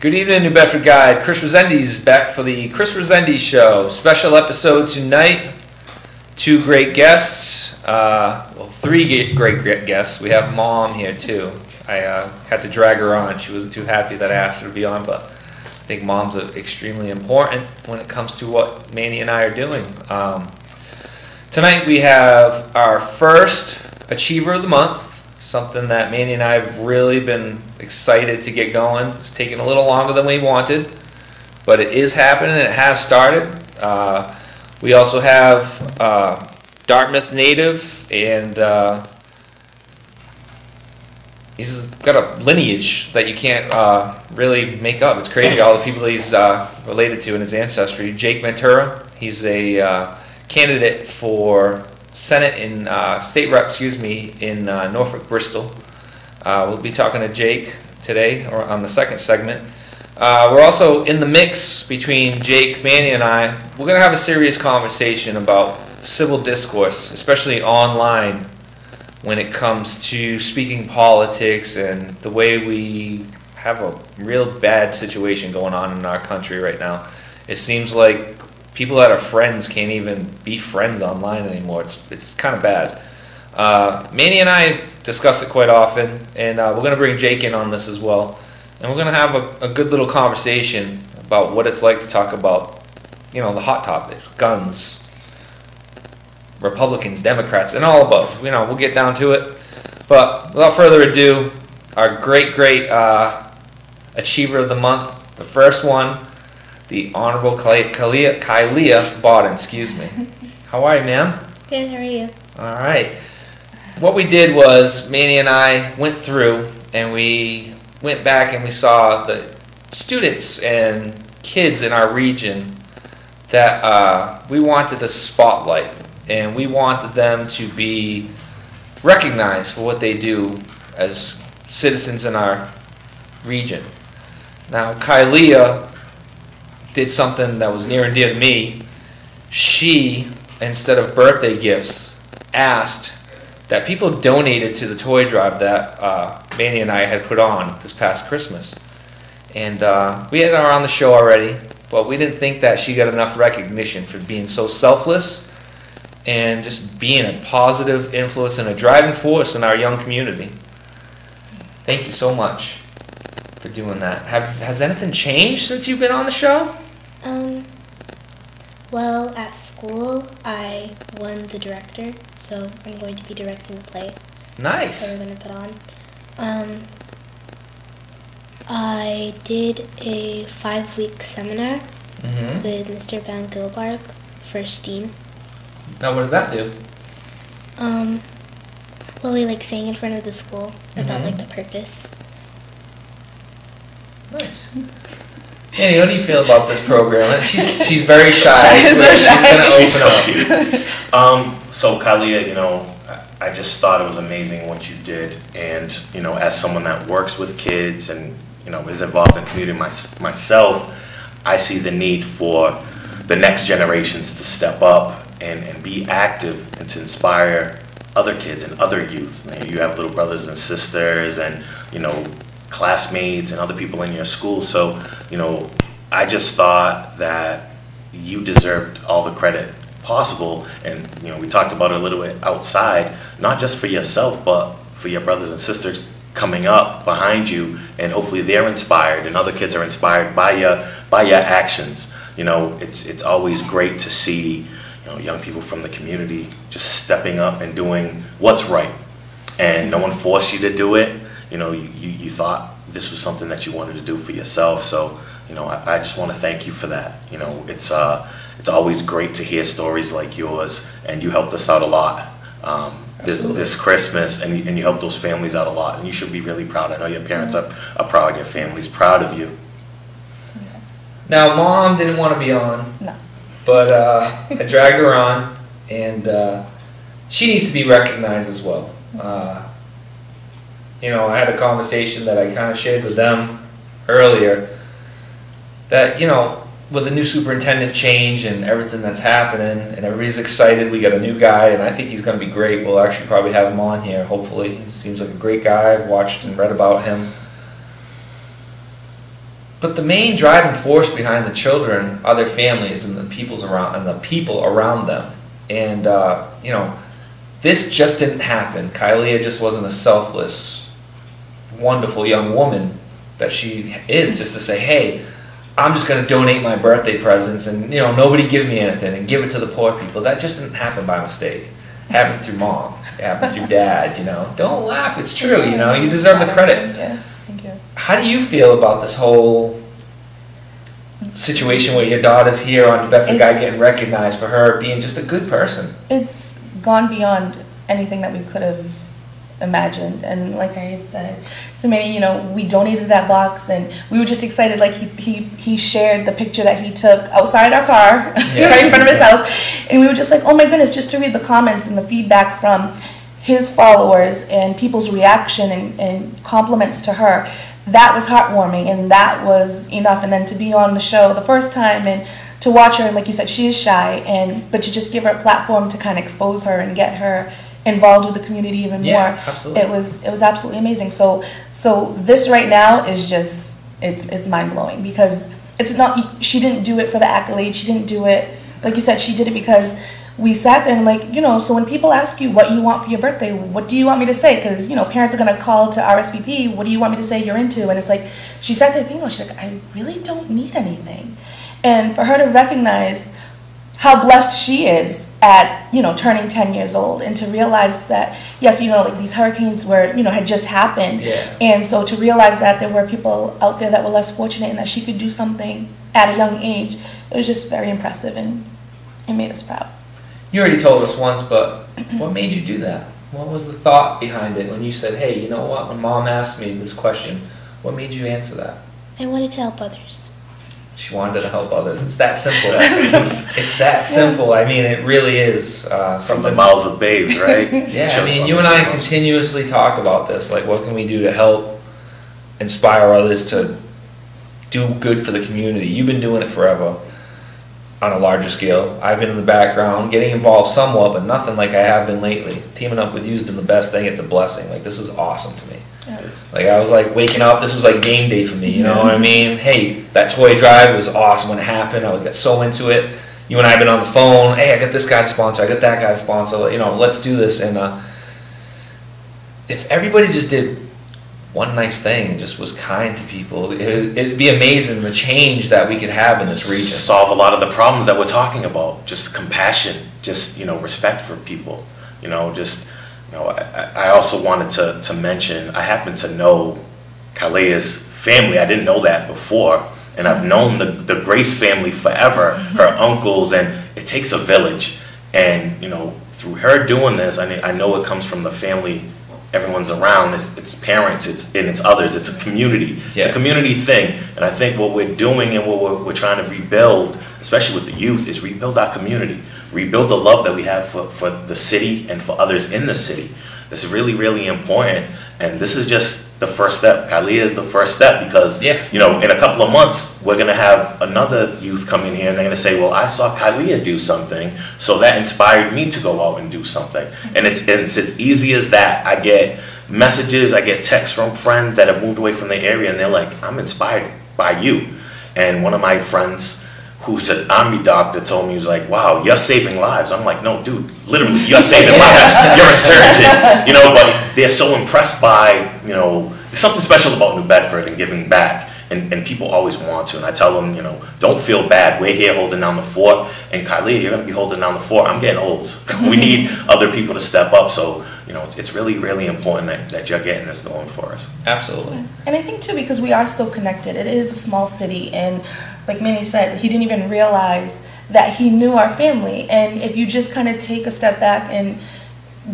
Good evening, New Bedford Guide. Chris Resendes back for the Chris Resendes Show. Special episode tonight. Two great guests. Three great guests. We have Mom here too. I had to drag her on. She wasn't too happy that I asked her to be on, but I think Mom's extremely important when it comes to what Manny and I are doing. Tonight we have our first Achiever of the Month. Something that Manny and I have really been excited to get going. It's taken a little longer than we wanted, but it is happening. It has started. We also have Dartmouth native, and he's got a lineage that you can't really make up. It's crazy, all the people he's related to in his ancestry. Jake Ventura, he's a candidate for Senate in state rep, in Norfolk, Bristol. We'll be talking to Jake today, or on the second segment. We're also in the mix between Jake, Manny, and I. We're going to have a serious conversation about civil discourse, especially online, when it comes to speaking politics and the way we have a real bad situation going on in our country right now. It seems like people that are friends can't even be friends online anymore. It's kind of bad. Manny and I discuss it quite often, and we're going to bring Jake in on this as well. And we're going to have a good little conversation about what it's like to talk about, the hot topics, guns, Republicans, Democrats, and all above. We'll get down to it. But without further ado, our great Achiever of the Month, the first one, the Honorable Kylia Bodden, How are you, ma'am? Good, how are you? All right. What we did was, Manny and I went through and we went back and we saw the students and kids in our region that we wanted to spotlight, and we wanted them to be recognized for what they do as citizens in our region. Now, Kylia did something that was near and dear to me. She, instead of birthday gifts, asked that people donated to the toy drive that Manny and I had put on this past Christmas. And we had her on the show already, but we didn't think that she got enough recognition for being so selfless and just being a positive influence and a driving force in our young community. Thank you so much for doing that. Has anything changed since you've been on the show? Well, at school, I won the director, so I'm going to be directing the play. Nice. That we're going to put on. I did a 5-week seminar with Mr. Van Gilbarg for STEAM. Now, what does that do? Well, we sang in front of the school about the purpose. Nice. Annie, how do you feel about this program? She's very shy. She's going to open up. So Kylia, I just thought it was amazing what you did, and as someone that works with kids and is involved in community myself, I see the need for the next generations to step up and be active and to inspire other kids and other youth. You have little brothers and sisters, and classmates and other people in your school. So, I just thought that you deserved all the credit possible. And, we talked about it a little bit outside, not just for yourself, but for your brothers and sisters coming up behind you, and hopefully they're inspired and other kids are inspired by your actions. It's always great to see, young people from the community just stepping up and doing what's right. And no one forced you to do it. You thought this was something that you wanted to do for yourself. So, I just want to thank you for that. It's always great to hear stories like yours, and you helped us out a lot this Christmas, and you helped those families out a lot, and you should be really proud. I know your parents are proud, your family's proud of you. Now, Mom didn't want to be on, but I dragged her on, and she needs to be recognized as well. I had a conversation that I kind of shared with them earlier that, with the new superintendent change and everything that's happening, and everybody's excited, we got a new guy, and I think he's going to be great. We'll actually probably have him on here, hopefully. He seems like a great guy. I've watched and read about him. But the main driving force behind the children are their families and the people around them. And you know, this just didn't happen. Kylie just wasn't a selfless, wonderful young woman that she is, just to say, hey, I'm just going to donate my birthday presents and, you know, nobody give me anything and give it to the poor people. That just didn't happen by mistake. It happened through mom. It happened through dad, you know. Don't laugh. It's true, you know. You deserve the credit. Thank you. How do you feel about this whole situation where your daughter's here on the Bedford Guy getting recognized for her being just a good person? It's gone beyond anything that we could have imagined, and like I had said to Manny, you know, we donated that box and we were just excited. Like he shared the picture that he took outside our car right in front of his house, and we were just like, oh my goodness, just to read the comments and the feedback from his followers and people's reaction and compliments to her, that was heartwarming and that was enough. And then to be on the show the first time and to watch her, and like you said, she is shy, but to just give her a platform to kind of expose her and get her involved with the community even more. Absolutely. It was absolutely amazing. So this right now is just it's mind blowing, because it's not, she didn't do it for the accolade. She didn't do it, like you said, she did it because we sat there and, like, you know, so when people ask you what you want for your birthday, what do you want me to say? Because, you know, parents are going to call to RSVP, what do you want me to say you're into? And it's like, she sat there thinking, she's like, I really don't need anything. And for her to recognize how blessed she is at, you know, turning 10 years old, and to realize that, yes, you know, like these hurricanes were, you know, had just happened. Yeah. And so to realize that there were people out there that were less fortunate and that she could do something at a young age, it was just very impressive, and it made us proud. You already told us once, but what made you do that? What was the thought behind it when you said, hey, you know what, when mom asked me this question, what made you answer that? I wanted to help others. She wanted to help others. It's that simple. It's that simple. I mean, it really is something. From the mouths of babes, right? Yeah, I mean, you and I continuously talk about this. Like, what can we do to help inspire others to do good for the community? You've been doing it forever on a larger scale. I've been in the background, getting involved somewhat, but nothing like I have been lately. Teaming up with you has been the best thing. It's a blessing. Like, this is awesome to me. Like, I was like waking up, this was like game day for me, you know what I mean? Hey, that toy drive was awesome when it happened. I got so into it. You and I have been on the phone. Hey, I got this guy to sponsor. I got that guy to sponsor. You know, let's do this. And if everybody just did one nice thing and just was kind to people, it'd be amazing the change that we could have in this region. Solve a lot of the problems that we're talking about. Just compassion, just, you know, respect for people. You know, just, you know, I also wanted to mention, I happen to know Kalea's family. I didn't know that before. And I've known the Grace family forever, her uncles, and it takes a village. And, you know, through her doing this, I know it comes from the family everyone's around. It's parents, it's others, it's a community. Yeah. It's a community thing. And I think what we're doing and what we're trying to rebuild, especially with the youth, is rebuild our community. Rebuild the love that we have for the city and for others in the city. This is really, really important. And this is just the first step. Kalea is the first step, because, you know, in a couple of months, we're going to have another youth come in here and they're going to say, well, I saw Kalea do something, so that inspired me to go out and do something. And it's as easy as that. I get messages, I get texts from friends that have moved away from the area, and they're like, I'm inspired by you. And one of my friends who's an army doctor told me, he was like, wow, you're saving lives. I'm like, no, dude, literally, you're saving lives. You're a surgeon. You know, but they're so impressed by, you know, there's something special about New Bedford and giving back. And people always want to. And I tell them, you know, don't feel bad. We're here holding down the fort. And Kylie, you're going to be holding down the fort. I'm getting old. We need other people to step up. So, you know, it's really, really important that you're getting this going for us. Absolutely. And I think, too, because we are so connected. It is a small city. And like Manny said, he didn't even realize that he knew our family. And if you just kind of take a step back and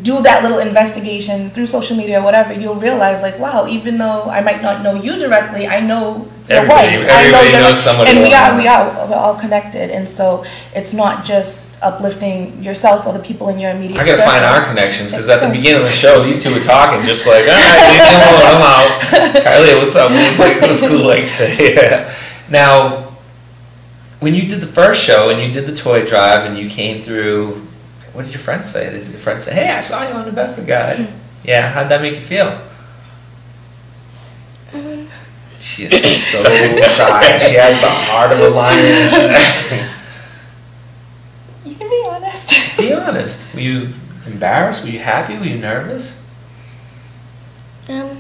do that little investigation through social media or whatever, you'll realize, like, wow, even though I might not know you directly, I know your wife. Everybody knows somebody. And we're all connected. And so it's not just uplifting yourself or the people in your immediate I gotta circle. find our connections, because at the beginning of the show, these two were talking just like, all right, leave me alone, I'm out. Kylie, what's up? What's school like today? Yeah. Now, when you did the first show and you did the toy drive and you came through, what did your friends say? Did your friends say, hey, I saw you on the Bedford Guy? Yeah, how'd that make you feel? She is so shy. She has the heart of a lion. You can be honest. Be honest. Were you embarrassed? Were you happy? Were you nervous? I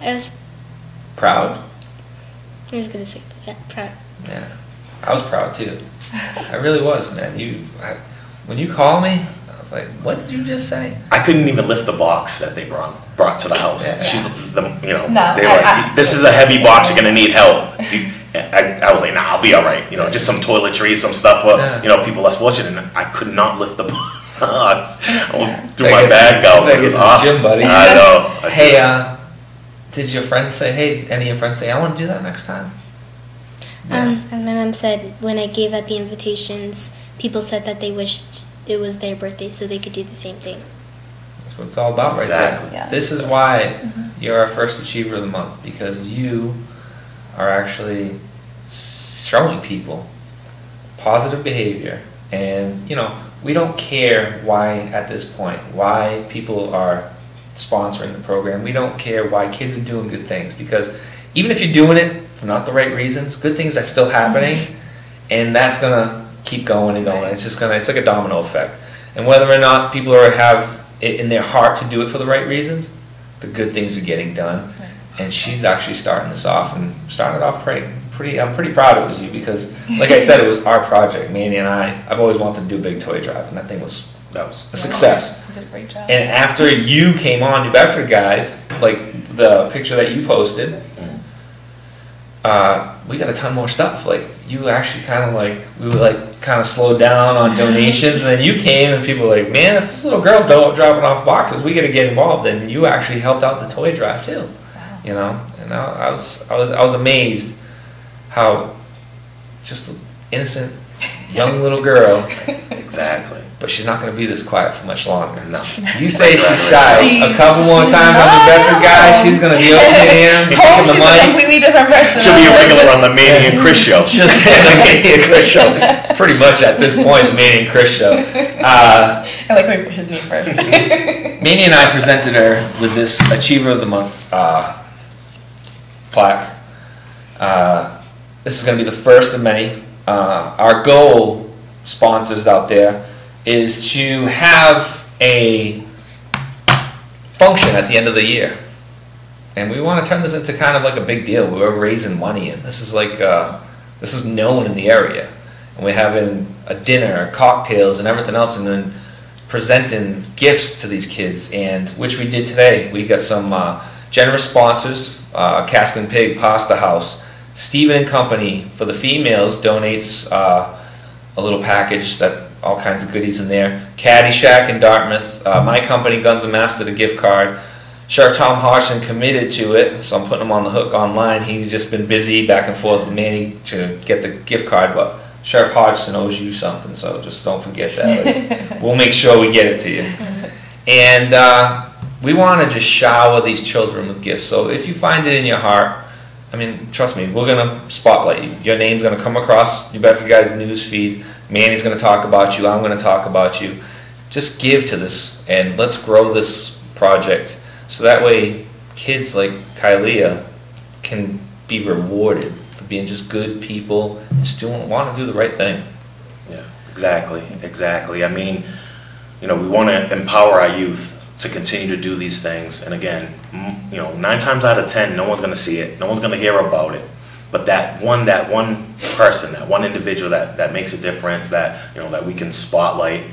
was Proud? I was gonna say proud. Yeah. I was proud too. I really was, man. When you called me, I was like, what did you just say? I couldn't even lift the box that they brought to the house. Yeah. She's, they were No, like, this is a heavy box, you're gonna need help. I was like, nah, I'll be all right. Just some toiletries, some stuff for people less fortunate. And I could not lift the box. I threw my bag out. It was awesome. Gym, buddy. I know. Hey, did your friends say, hey, any of your friends say, I want to do that next time? And my mom said when I gave out the invitations, people said that they wished it was their birthday so they could do the same thing. That's what it's all about right Exactly. there. Yeah. This is why you're our first Achiever of the Month, because you are actually showing people positive behavior. And, we don't care why, at this point, why people are sponsoring the program. We don't care why kids are doing good things, because even if you're doing it for not the right reasons, good things are still happening, and that's gonna keep going and going. It's like a domino effect. And whether or not people have it in their heart to do it for the right reasons, the good things are getting done. Right. And she's actually starting this off and started off pretty. I'm pretty proud it was you, because, like I said, it was our project. Manny and I've always wanted to do a big toy drive, and that thing was a success. You did a great job. And after you came on New Bedford Guide, like the picture that you posted, we got a ton more stuff. Like, you actually we were kind of slowed down on donations, and then you came and people were like, man, if this little girl's dropping off boxes, we got to get involved. And you actually helped out the toy drive too. Wow. And I was amazed how just an innocent young little girl. Exactly. But she's not going to be this quiet for much longer. No. You say she's shy. A couple more times on the Bedford Guy, she's going to be over here, Home, the she's a mic. completely different person. She'll be a regular on the Manny and Chris show. She'll say the Manny and Chris show. It's pretty much at this point the Manny and Chris show. I like when we put his name first. Manny and I presented her with this Achiever of the Month plaque. This is going to be the first of many. Our goal, sponsors out there, is to have a function at the end of the year. And we want to turn this into kind of like a big deal. We're raising money, and this is this is known in the area. And we're having a dinner, cocktails, and everything else, and then presenting gifts to these kids, and which we did today. We got some generous sponsors, Cask and Pig Pasta House. Stephen and Company for the females donates a little package that all kinds of goodies in there. Caddyshack in Dartmouth, my company Guns and Master, the gift card. Sheriff Tom Hodgson committed to it, so I'm putting him on the hook online. He's just been busy back and forth with Manny to get the gift card, but Sheriff Hodgson owes you something, so just don't forget that. We'll make sure we get it to you. And we want to just shower these children with gifts. So if you find it in your heart, I mean, trust me, we're going to spotlight you. Your name's going to come across New Bedford Guys news feed. Manny's going to talk about you. I'm going to talk about you. Just give to this, and let's grow this project so that way kids like Kylia can be rewarded for being just good people and just want to do the right thing. Yeah, exactly. I mean, we want to empower our youth to continue to do these things. And again, 9 times out of 10, no one's going to see it. No one's going to hear about it. But that one person, that one individual that makes a difference, that that we can spotlight,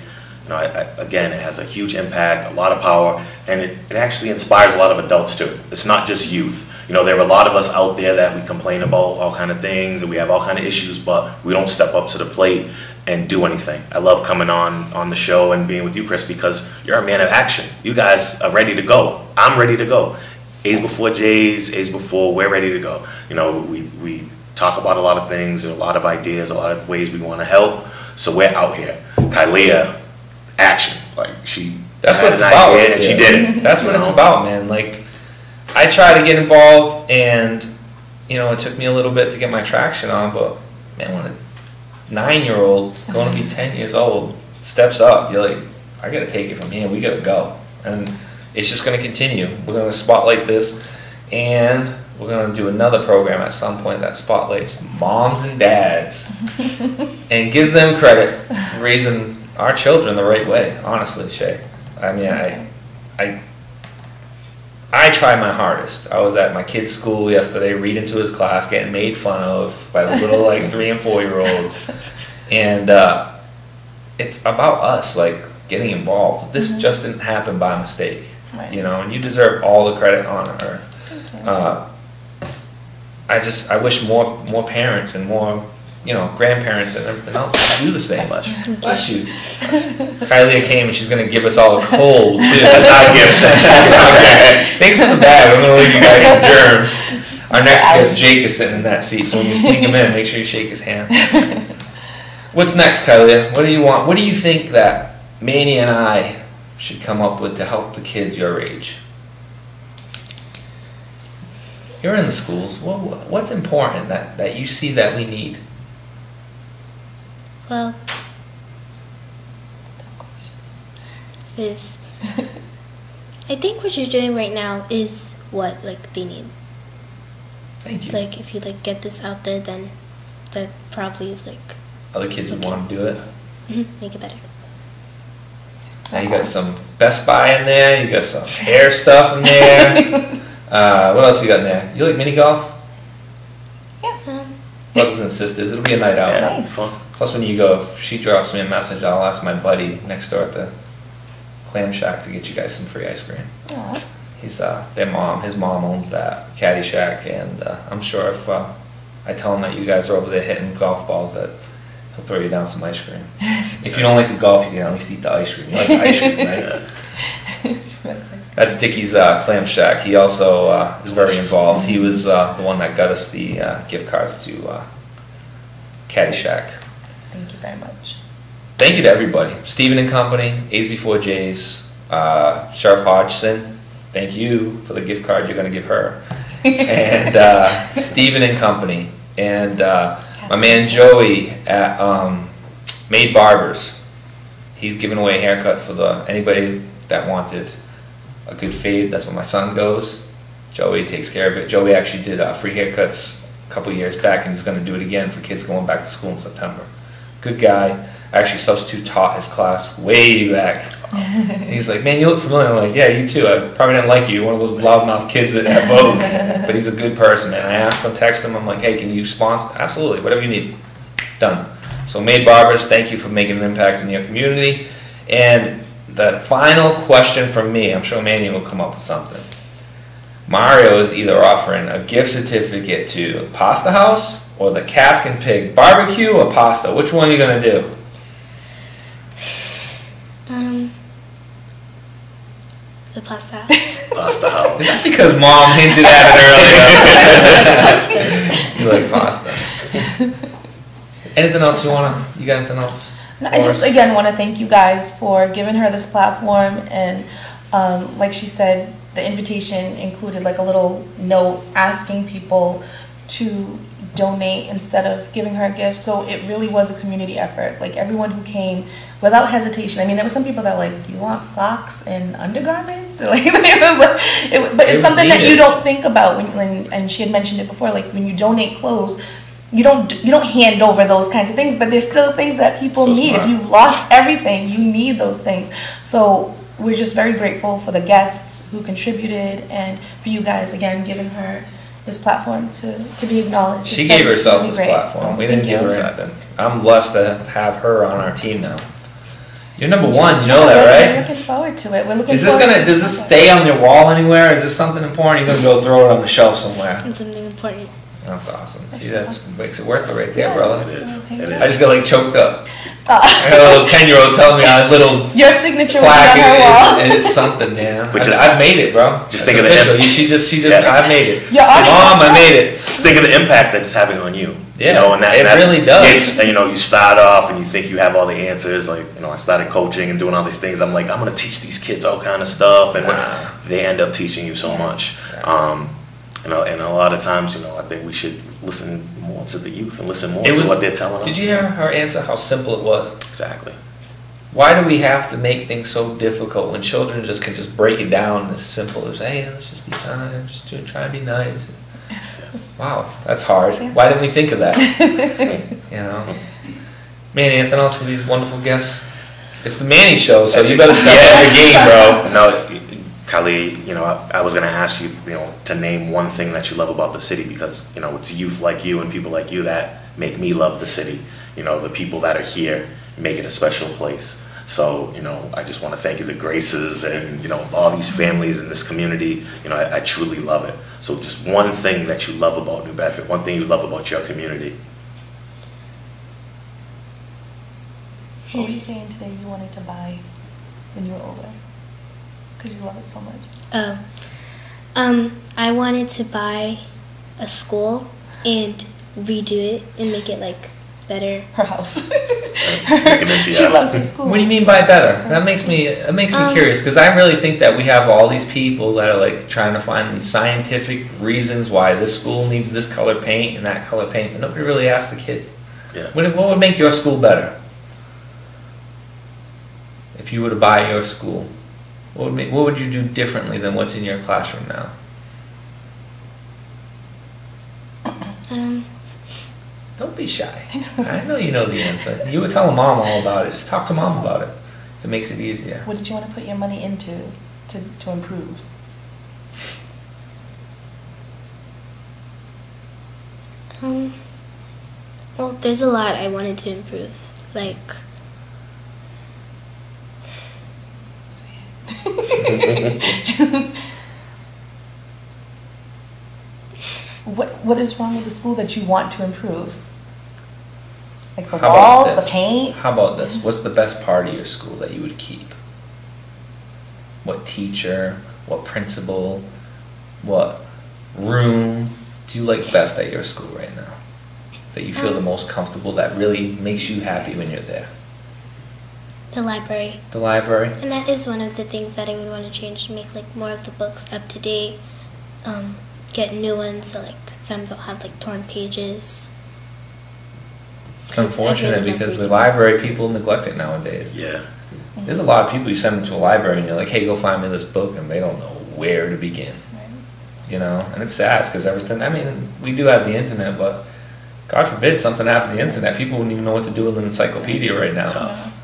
again, it has a huge impact, a lot of power, and it actually inspires a lot of adults too. It's not just youth. There are a lot of us out there that we complain about all kind of things, and we have all kind of issues, but we don't step up to the plate and do anything. I love coming on the show and being with you, Chris, because you're a man of action. You guys are ready to go. I'm ready to go. A's before J's, A's before, we're ready to go. We talk about a lot of things, a lot of ideas, a lot of ways we want to help. So we're out here. Kylia, action. That's what it's about. And she did it. That's what it's about, man. I try to get involved, and it took me a little bit to get my traction on, but man, when a 9-year-old going to be 10 years old steps up, you're like, I got to take it from here. We got to go, and it's just going to continue. We're going to spotlight this, and we're going to do another program at some point that spotlights moms and dads and gives them credit for raising our children the right way, honestly, Shay. I mean, I try my hardest. I was at my kid's school yesterday reading to his class, getting made fun of by the little, like, 3- and 4-year-olds. And it's about us, like, getting involved. This just didn't happen by mistake, you know, and you deserve all the credit on earth. I wish more parents and more, you know, grandparents and everything else do the same. Bless you. Kylie came and she's going to give us all a cold, too. That's our gift. That's our gift. Thanks for the bag. I'm going to leave you guys some germs. Our next guest, Jake, is sitting in that seat, so when you sneak him in, make sure you shake his hand. What's next, Kylie? What do you want? What do you think that Manny and I should come up with to help the kids your age? You're in the schools. What's important that you see that we need? Well, is I think what you're doing right now is what, like, they need. Thank you. Like, if you, like, get this out there, then that probably is, like, other kids would want to do it. Make it better. Now you got some Best Buy in there. You got some hair stuff in there. What else you got in there? You like mini golf? Yeah. Brothers and sisters. It'll be a night out. Yeah, fun. Plus, when you go, if she drops me a message, I'll ask my buddy next door at the Clam Shack to get you guys some free ice cream. Aww. He's his mom owns that Caddy Shack, and I'm sure if I tell him that you guys are over there hitting golf balls, that he'll throw you down some ice cream. If you don't like the golf, you can at least eat the ice cream. You like the ice cream, right? That's Dickie's Clam Shack. He also is very involved. He was the one that got us the gift cards to Caddy Shack. Thank you very much. Thank you to everybody. Stephen and Company, A's Before J's, Sheriff Hodgson, thank you for the gift card you're going to give her. And Stephen and Company. And my man Joey at Made Barbers. He's giving away haircuts for anybody that wanted a good fade. That's where my son goes. Joey takes care of it. Joey actually did free haircuts a couple years back, and he's going to do it again for kids going back to school in September. Good guy. Actually substitute taught his class way back. And he's like, man, you look familiar. I'm like, yeah, you too. I probably didn't like you. You're one of those loudmouth kids at Vogue. But he's a good person, man. I asked him, texted him. I'm like, hey, can you sponsor? Absolutely. Whatever you need. Done. So Made Barbers, thank you for making an impact in your community. And the final question from me, I'm sure Manny will come up with something. Mario is either offering a gift certificate to Pasta House or the Cask and Pig barbecue or pasta. Which one are you going to do? The Pasta House. Pasta House. Is that because Mom hinted at it earlier? You like pasta. Anything else you got anything else? No, I just, again, want to thank you guys for giving her this platform. And like she said, the invitation included like a little note asking people to donate instead of giving her a gift. So it really was a community effort. Like everyone who came without hesitation. I mean, there were some people that were like, you want socks and undergarments? Like, but it's something that you don't think about when, and she had mentioned it before, like when you donate clothes, you don't hand over those kinds of things, but there's still things that people need. Smart. If you've lost everything, you need those things. So we're just very grateful for the guests who contributed and for you guys, again, giving her this platform to be acknowledged. She gave herself this platform. So we didn't give her anything. I'm blessed to have her on our team now. You're number one, you know that, right? We're looking forward to it. Does this stay on your wall anywhere? Is this something important? You're going to go throw it on the shelf somewhere? It's something important. That's awesome. See, that makes it worth it right there, brother. It is. Okay. It is. I just got like choked up. I had a little 10-year-old telling me a little your signature plaque. on her wall. It's something, man. But I've made it, bro. Just think of the I made it. Yeah, Mom, I made it. Just think of the impact that it's having on you. Yeah, you know, and it really does. You start off and you think you have all the answers. Like, I started coaching and doing all these things. I'm like, I'm gonna teach these kids all kind of stuff, and they end up teaching you so much. And a lot of times, I think we should listen more to the youth and listen more to what they're telling us. Did you hear her answer? How simple it was. Exactly. Why do we have to make things so difficult when children can just break it down as simple as, hey, let's just be kind, just try and be nice. Wow, that's hard. Yeah. Why didn't we think of that? You know, Manny, anything else for these wonderful guests? It's the Manny Show, so you better step up the game, bro. No, Kylie, you know, I was gonna ask you, you know, to name one thing that you love about the city, because you know it's youth like you and people like you that make me love the city. You know, the people that are here make it a special place. So, you know, I just want to thank you, the Graces, and, you know, all these families in this community. You know, I truly love it. So just one thing that you love about New Bedford, one thing you love about your community. What were you saying today you wanted to buy when you were older? Because you love it so much. Oh. I wanted to buy a school and redo it and make it, like, better. Her house. She loves her school. What do you mean by better? That makes me curious, because I really think that we have all these people that are like trying to find these scientific reasons why this school needs this color paint and that color paint, but nobody really asks the kids. Yeah. What would make your school better? If you were to buy your school, what would you do differently than what's in your classroom now? Don't be shy. I know you know the answer. You were telling Mom all about it. Just talk to Mom about it. It makes it easier. What did you want to put your money into to improve? Well, there's a lot I wanted to improve. Like, What is wrong with the school that you want to improve? Like the How about walls, this? the paint? How about this? What's the best part of your school that you would keep? What teacher? What principal? What room do you like best at your school right now? That you feel the most comfortable, that really makes you happy when you're there? the library. The library? And that is one of the things that I would want to change, to make, like, more of the books up to date. Get new ones, so, like, some don't have, like, torn pages. It's unfortunate because the library, people neglect it nowadays. Yeah. There's a lot of people you send them to a library and you're like, hey, go find me this book, and they don't know where to begin. You know, and it's sad because everything, I mean, we do have the internet, but God forbid something happened to the internet, people wouldn't even know what to do with an encyclopedia right now. Tough.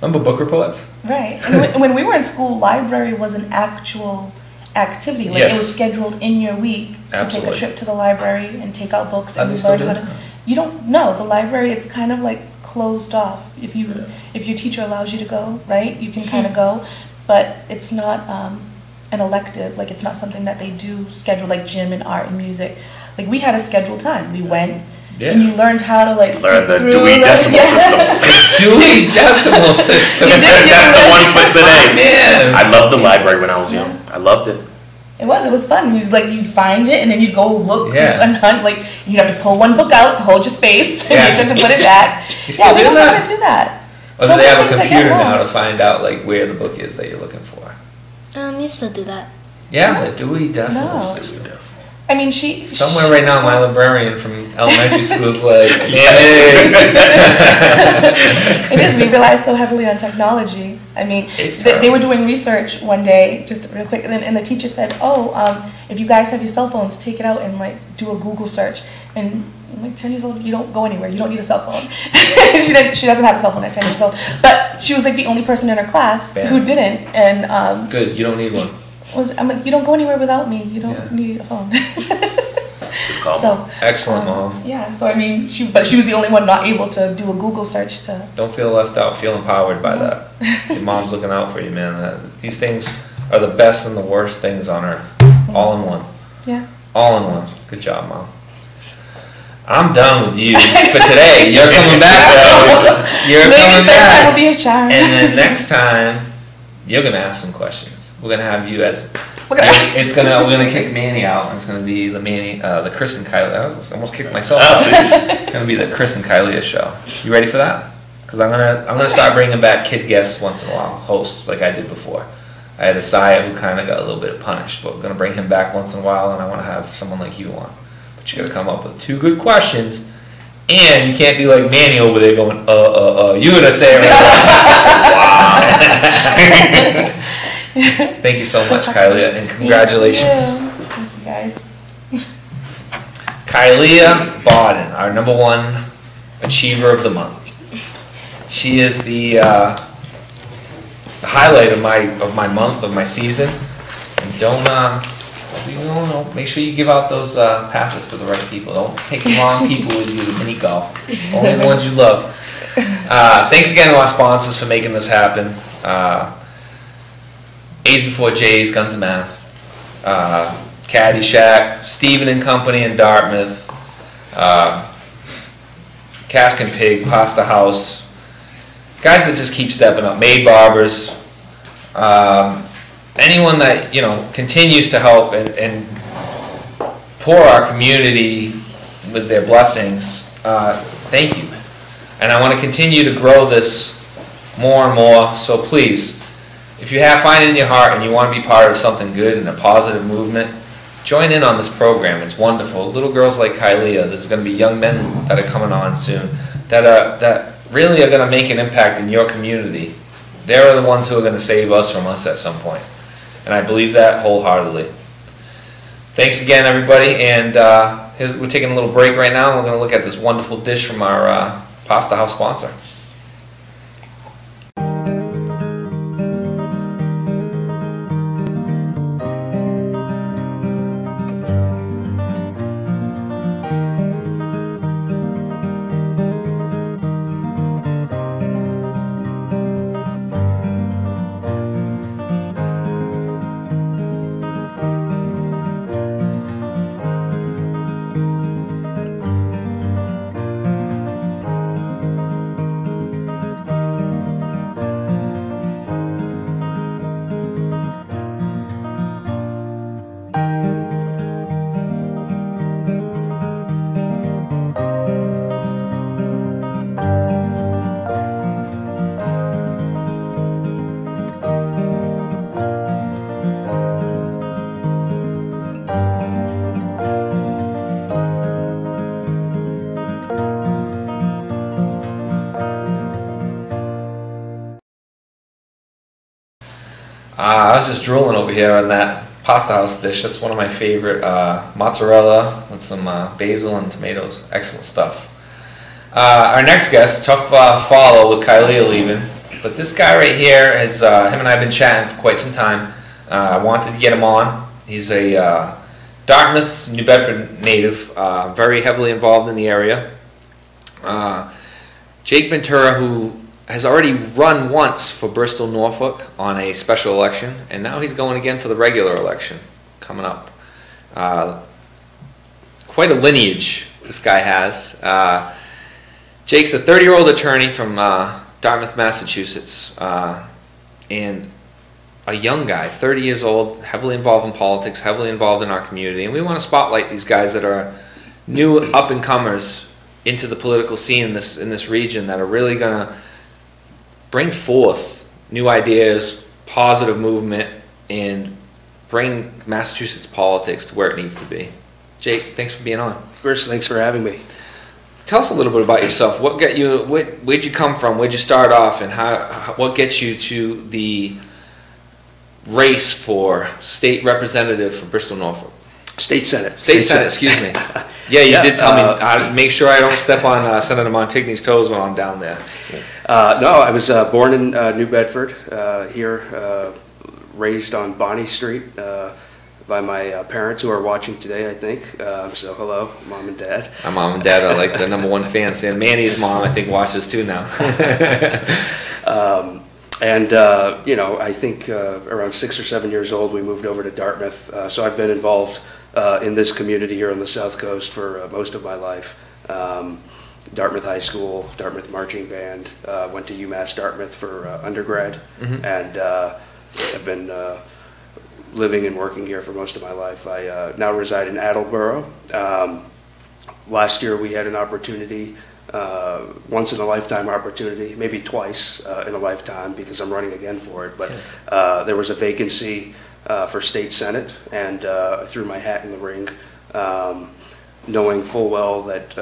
Remember book reports? Right. And when we were in school, library was an actual activity. Like, Yes. it was scheduled in your week to Absolutely. take a trip to the library and take out books Are and they you still learn doing how to. that? You don't know the library. It's kind of like closed off. If your teacher allows you to go, right, you can kind of go, but it's not an elective. Like, it's not something that they do schedule, like gym and art and music. Like, we had a scheduled time. We went. Yeah. And you learned how to, like, Learn the through Dewey Decimal System. Dewey Decimal System. That's the one for today. Man. I loved the library when I was young. I loved it. It was fun. You'd find it and then you'd go look Yeah. and hunt. Like, you'd have to pull one book out to hold your space and Yeah. you have to put it back. You still yeah, we do don't know that? how to do that. Or do Some they have a things that get computer now to lost. find out, like, where the book is that you're looking for? You still do that. Yeah, the Dewey Decimal No. System. I mean, she... Somewhere right now, my librarian from elementary school is like, It is. We rely so heavily on technology. I mean, It's they were terrible. doing research one day, just real quick, and the teacher said, if you guys have your cell phones, take it out and, like, do a Google search. And I'm like, 10 years old, you don't go anywhere. You don't need a cell phone. She doesn't have a cell phone at 10 years old. But she was, like, the only person in her class Bam. who didn't. And Good, you don't need one. I'm like, you don't go anywhere without me. You don't Yeah. need a phone. Good call. So, Excellent, Mom. yeah, so I mean, she was the only one not able to do a Google search to. Don't feel left out. Feel empowered by that. Your mom's looking out for you, man. These things are the best and the worst things on earth. All in one. Yeah. All in one. Good job, Mom. I'm done with you for today. You're coming back, though. You're Maybe coming third time will back. be a charm. And then next time, you're gonna ask some questions. We're gonna have you as. We're gonna kick Manny out, and it's gonna be the Chris and Kylie. I almost kicked myself out. It's gonna be the Chris and Kylie show. You ready for that? Because I'm gonna start bringing back kid guests once in a while, hosts like I did before. I had Isaiah who kind of got a little bit punished, but we're gonna bring him back once in a while, and I want to have someone like you on. But you gotta come up with 2 good questions, and you can't be like Manny over there going, You gotta say it right. Wow. Thank you so much, Kylie, and congratulations. Thank you guys. Kylia Bodden, our #1 achiever of the month. She is the highlight of my month, of my season. And don't make sure you give out those passes to the right people. Don't take the wrong people with you to mini golf. Only the ones you love. Thanks again to our sponsors for making this happen. A's Before J's, Guns and Mass, Caddyshack, Stephen and Company in Dartmouth, Cask and Pig, Pasta House, guys that just keep stepping up, Maid Barbers, anyone that continues to help and pour our community with their blessings. Thank you, and I want to continue to grow this more and more. So please, if you find it in your heart and you want to be part of something good and a positive movement, join in on this program. It's wonderful. Little girls like Kylia, there's going to be young men that are coming on soon that really are going to make an impact in your community. They're the ones who are going to save us from us at some point. And I believe that wholeheartedly. Thanks again, everybody. And we're taking a little break right now. We're going to look at this wonderful dish from our Pasta House sponsor. I was just drooling over here on that Pasta House dish. That's one of my favorite. Mozzarella with some basil and tomatoes. Excellent stuff. Our next guest, tough follow with Kylia leaving. But this guy right here, him and I have been chatting for quite some time. I wanted to get him on. He's a Dartmouth, New Bedford native, very heavily involved in the area. Jake Ventura, who has already run once for Bristol, Norfolk on a special election, and now he's going again for the regular election coming up. Quite a lineage this guy has. Jake's a 30-year-old attorney from Dartmouth, Massachusetts, and a young guy, 30 years old, heavily involved in politics, heavily involved in our community, and we want to spotlight these guys that are new up-and-comers into the political scene in this region that are really going to bring forth new ideas, positive movement, and bring Massachusetts politics to where it needs to be. Jake, thanks for being on. Chris, thanks for having me. Tell us a little bit about yourself. What got you? Where'd you come from? Where'd you start off? And what gets you to the race for state representative for Bristol, Norfolk? State Senate. State Senate, excuse me. Yeah, you did tell me. Make sure I don't step on Senator Montigny's toes when I'm down there. No, I was born in New Bedford, here, raised on Bonnie Street by my parents, who are watching today, I think. So hello, Mom and Dad. My mom and dad are like the #1 fans. And Manny's mom, I think, watches too now. I think around 6 or 7 years old, we moved over to Dartmouth. So I've been involved in this community here on the South Coast for most of my life. Dartmouth High School, Dartmouth Marching Band, went to UMass Dartmouth for undergrad, and have been living and working here for most of my life. I now reside in Attleboro. Last year we had an opportunity, once in a lifetime opportunity, maybe twice in a lifetime, because I'm running again for it, but there was a vacancy for state senate, and I threw my hat in the ring, knowing full well that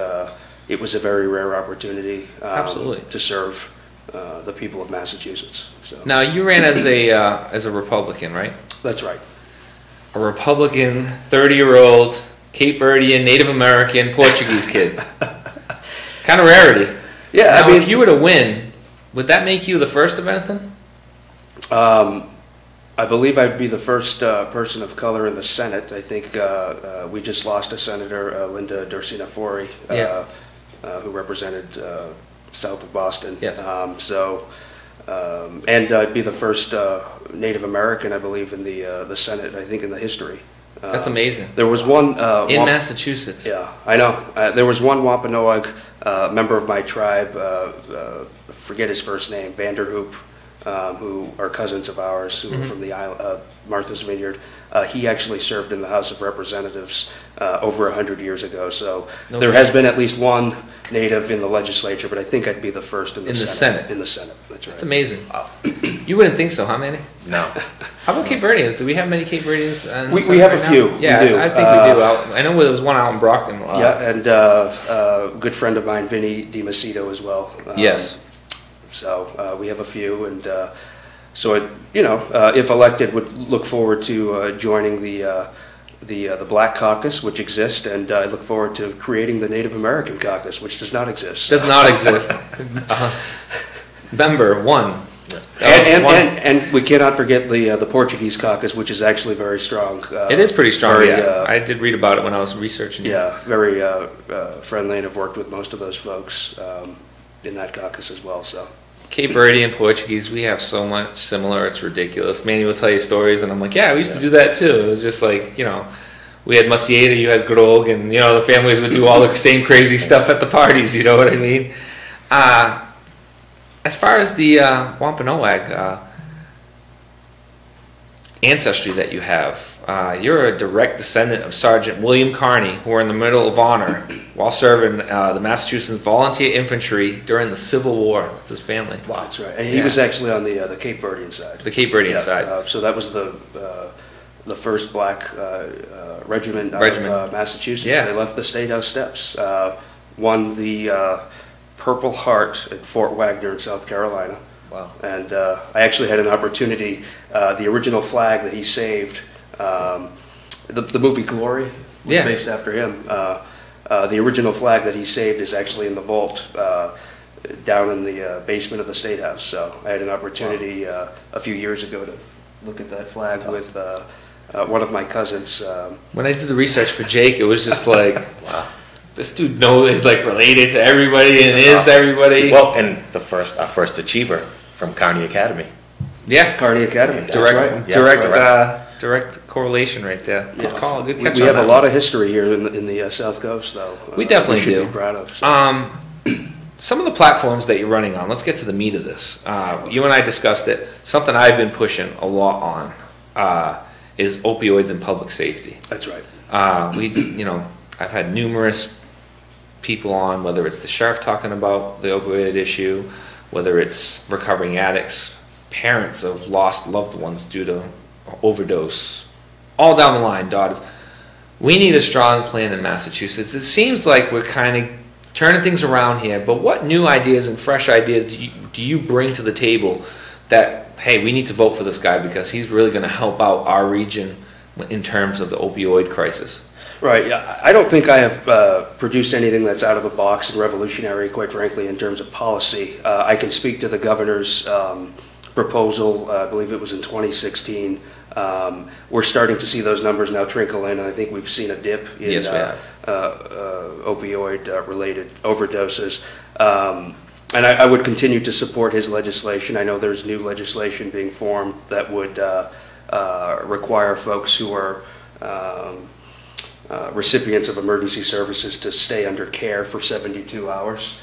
it was a very rare opportunity to serve the people of Massachusetts. So. Now, you ran as a Republican, right? That's right. A Republican, 30-year-old Cape Verdean, Native American, Portuguese kid. Kind of rarity. Yeah, now, I mean, if you were to win, would that make you the first of anything? I believe I'd be the first person of color in the Senate. I think we just lost a senator, Linda Dorsina Fori, who represented south of Boston. Yes. And I'd be the first Native American, I believe, in the Senate. I think in the history. That's amazing. There was one in Massachusetts. Yeah, I know. There was one Wampanoag member of my tribe. Forget his first name, Vanderhoop. Who are cousins of ours, who are from the island, Martha's Vineyard. He actually served in the House of Representatives over 100 years ago. So there has been at least one Native in the legislature, but I think I'd be the first in the Senate. In the Senate, that's right. That's amazing. You wouldn't think so, huh, Manny? No. How about Cape Verdeans? Do we have many Cape Verdeans? We have a few. Yeah, we do. I think we do. I know there was one out in Brockton. Yeah, and a good friend of mine, Vinny DiMacedo, as well. Yes. So we have a few, and if elected, would look forward to joining the Black Caucus, which exists, and I look forward to creating the Native American Caucus, which does not exist. Does not exist. Member one. And we cannot forget the Portuguese Caucus, which is actually very strong. It is pretty strong. I did read about it when I was researching. Yeah, very friendly, and have worked with most of those folks in that caucus as well. So. Cape Verdean, Portuguese, we have so much similar, it's ridiculous. Manny will tell you stories, and I'm like, yeah, we used to do that too. It was just like, we had Macieda, you had Grog, and, the families would do all the same crazy stuff at the parties, you know what I mean? As far as the Wampanoag ancestry that you have, you're a direct descendant of Sergeant William Carney, who were in the Medal of Honor while serving the Massachusetts Volunteer Infantry during the Civil War. That's his family. Wow, that's right. And he was actually on the Cape Verdean side. The Cape Verdean side. So that was the first black regiment out of Massachusetts. Yeah. They left the State House steps. Won the Purple Heart at Fort Wagner in South Carolina. Wow. And I actually had an opportunity, the original flag that he saved, the movie Glory was based after him. The original flag that he saved is actually in the vault down in the basement of the State House. So I had an opportunity a few years ago to look at that flag with one of my cousins. When I did the research for Jake, it was just like, wow, this dude is like related to everybody and is everybody. Well, and our first achiever from Carney Academy. Yeah, Carney Academy. Direct correlation right there. Good call. Good catch. We have a lot of history here in the South Coast, though. We definitely should do. Be proud of. So. Some of the platforms that you're running on. Let's get to the meat of this. You and I discussed it. Something I've been pushing a lot on is opioids and public safety. That's right. I've had numerous people on, whether it's the sheriff talking about the opioid issue, whether it's recovering addicts, parents of lost loved ones due to overdose, all down the line, daughters. We need a strong plan in Massachusetts. It seems like we're kind of turning things around here, but what new ideas and fresh ideas do you bring to the table that, hey, we need to vote for this guy because he's really going to help out our region in terms of the opioid crisis? Right. Yeah. I don't think I have produced anything that's out of the box and revolutionary, quite frankly, in terms of policy. I can speak to the governor's proposal. I believe it was in 2016. We're starting to see those numbers now trickle in, and I think we've seen a dip in opioid-related overdoses. And I would continue to support his legislation. I know there's new legislation being formed that would require folks who are recipients of emergency services to stay under care for 72 hours.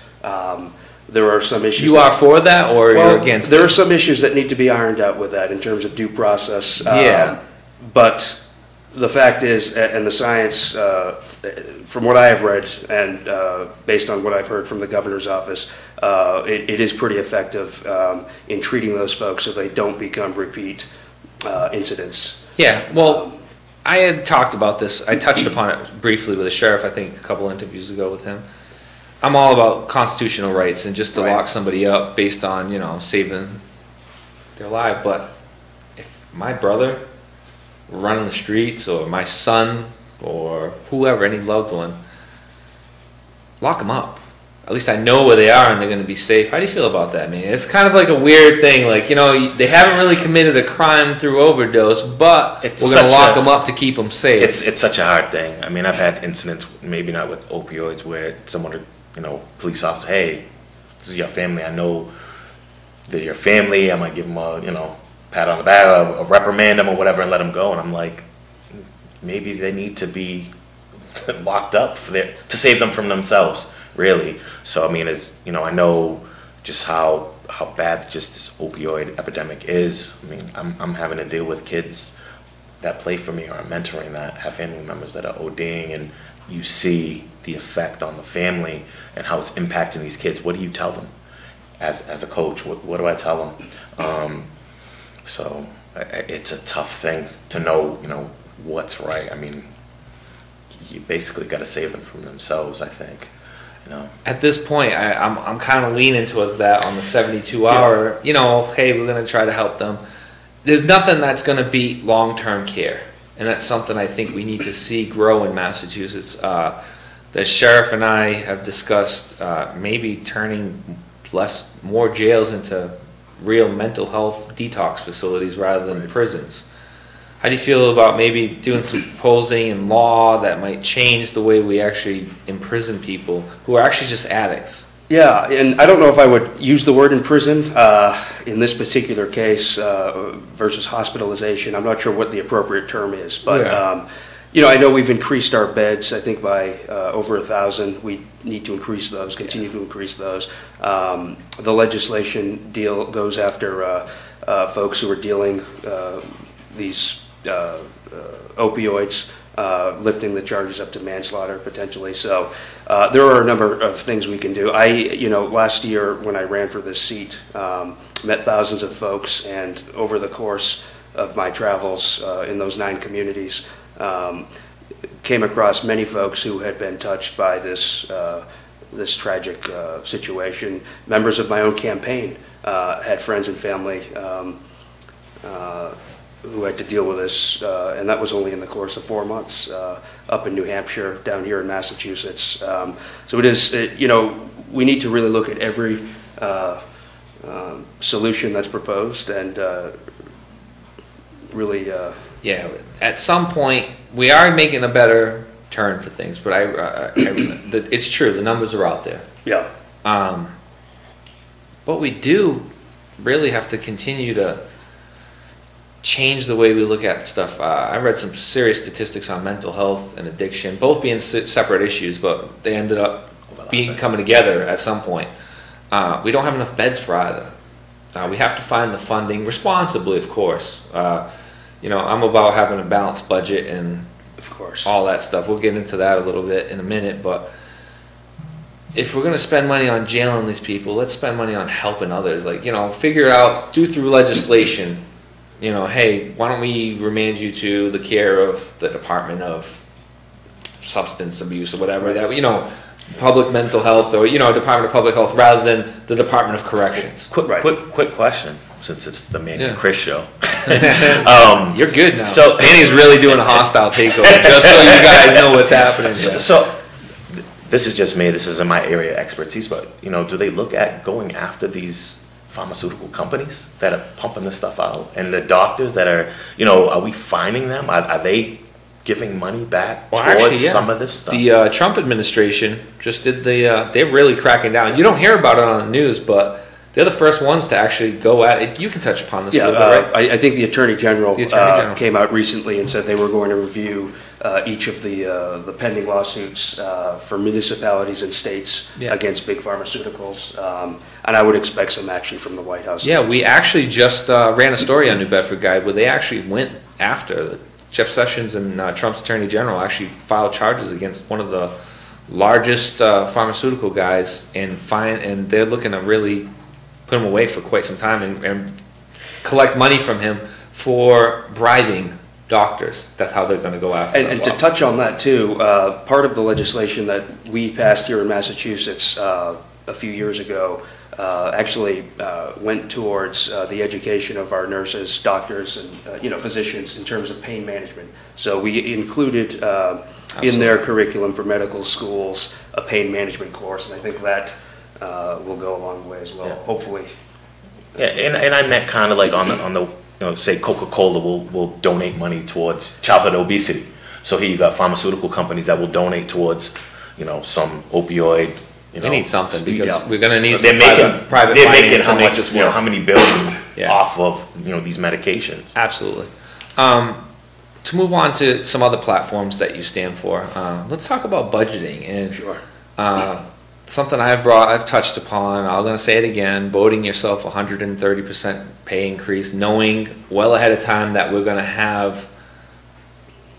There are some issues. You are for that, or you're against it? There are some issues that need to be ironed out with that in terms of due process. But the fact is, and the science, from what I have read and based on what I've heard from the governor's office, it is pretty effective in treating those folks so they don't become repeat incidents. Yeah, well, I had talked about this. I touched upon it briefly with the sheriff, I think, a couple interviews ago with him. I'm all about constitutional rights and just to lock somebody up based on, saving their life. But if my brother were running the streets or my son or whoever, any loved one, lock them up. At least I know where they are and they're going to be safe. How do you feel about that, man? It's kind of like a weird thing. Like, you know, they haven't really committed a crime through overdose, but we're going to lock them up to keep them safe. It's such a hard thing. I mean, I've had incidents, maybe not with opioids, where someone, you know, police officer, hey, this is your family. I know they're your family. I might give them a, you know, pat on the back, or reprimand them or whatever, and let them go. And I'm like, maybe they need to be locked up to save them from themselves, really. So I mean, it's, you know, I know just how bad just this opioid epidemic is. I mean, I'm having to deal with kids that play for me, or I'm mentoring that have family members that are ODing, and you see the effect on the family and how it's impacting these kids. What do you tell them as a coach? What do I tell them? So it's a tough thing to know, you know, what's right. I mean, you basically got to save them from themselves, I think. You know. At this point, I'm kind of leaning towards that on the 72-hour. Yeah. You know, hey, we're going to try to help them. There's nothing that's going to beat long-term care, and that's something I think we need to see grow in Massachusetts. The sheriff and I have discussed maybe turning more jails into real mental health detox facilities rather than prisons. How do you feel about maybe doing some proposing in law that might change the way we actually imprison people who are actually just addicts? Yeah, and I don't know if I would use the word imprison in this particular case versus hospitalization. I'm not sure what the appropriate term is, but you know, I know we've increased our beds, I think by over 1,000. We need to increase those, continue to increase those. The legislation goes after folks who are dealing these opioids, lifting the charges up to manslaughter potentially. So there are a number of things we can do. You know, last year when I ran for this seat, met thousands of folks, and over the course of my travels in those 9 communities, came across many folks who had been touched by this tragic situation. Members of my own campaign had friends and family who had to deal with this, and that was only in the course of 4 months, up in New Hampshire, down here in Massachusetts. So it is, you know, we need to really look at every solution that's proposed, and really... yeah, at some point, we are making a better turn for things, but it's true, the numbers are out there. Yeah. But we do really have to continue to change the way we look at stuff. I read some serious statistics on mental health and addiction, both being separate issues, but they ended up coming together at some point. We don't have enough beds for either. We have to find the funding responsibly, of course. You know, I'm about having a balanced budget and, of course, all that stuff. We'll get into that a little bit in a minute, but if we're going to spend money on jailing these people, let's spend money on helping others. Like, you know, figure out, do through legislation, you know, hey, why don't we remand you to the care of the Department of Substance Abuse or whatever, that, you know, public mental health, or, you know, Department of Public Health, rather than the Department of Corrections. Quick question, since it's the Manny and Chris show. You're good now. So Manny's really doing a hostile takeover, just so you guys know what's happening. So this is just me. This isn't my area of expertise, but, you know, do they look at going after these pharmaceutical companies that are pumping this stuff out, and the doctors that are, you know, are we finding them? Are they giving money back towards some of this stuff? The Trump administration just did they're really cracking down. You don't hear about it on the news, but they're the first ones to actually go at it. You can touch upon this a little bit, right? I think the Attorney General came out recently and said they were going to review each of the pending lawsuits for municipalities and states against big pharmaceuticals, and I would expect some action from the White House. Yeah, we actually just ran a story on New Bedford Guide where they actually went after Jeff Sessions, and Trump's Attorney General actually filed charges against one of the largest pharmaceutical guys, and they're looking to really put him away for quite some time and collect money from him for bribing doctors. That's how they're going to go after him. And to touch on that too, part of the legislation that we passed here in Massachusetts a few years ago actually went towards the education of our nurses, doctors, and physicians in terms of pain management. So we included in their curriculum for medical schools a pain management course, and I think that will go a long way as well. Yeah. Hopefully. Yeah, and I meant kind of like on the say Coca-Cola will donate money towards childhood obesity. So here you got pharmaceutical companies that will donate towards some opioid. We need something because Yeah. we're going to need They're some making private they're finance making to how make much this work. how many billion Yeah. off of these medications. Absolutely. To move on to some other platforms that you stand for, let's talk about budgeting and Sure. something I've touched upon. I'm going to say it again: voting yourself 130% pay increase, knowing well ahead of time that we're going to have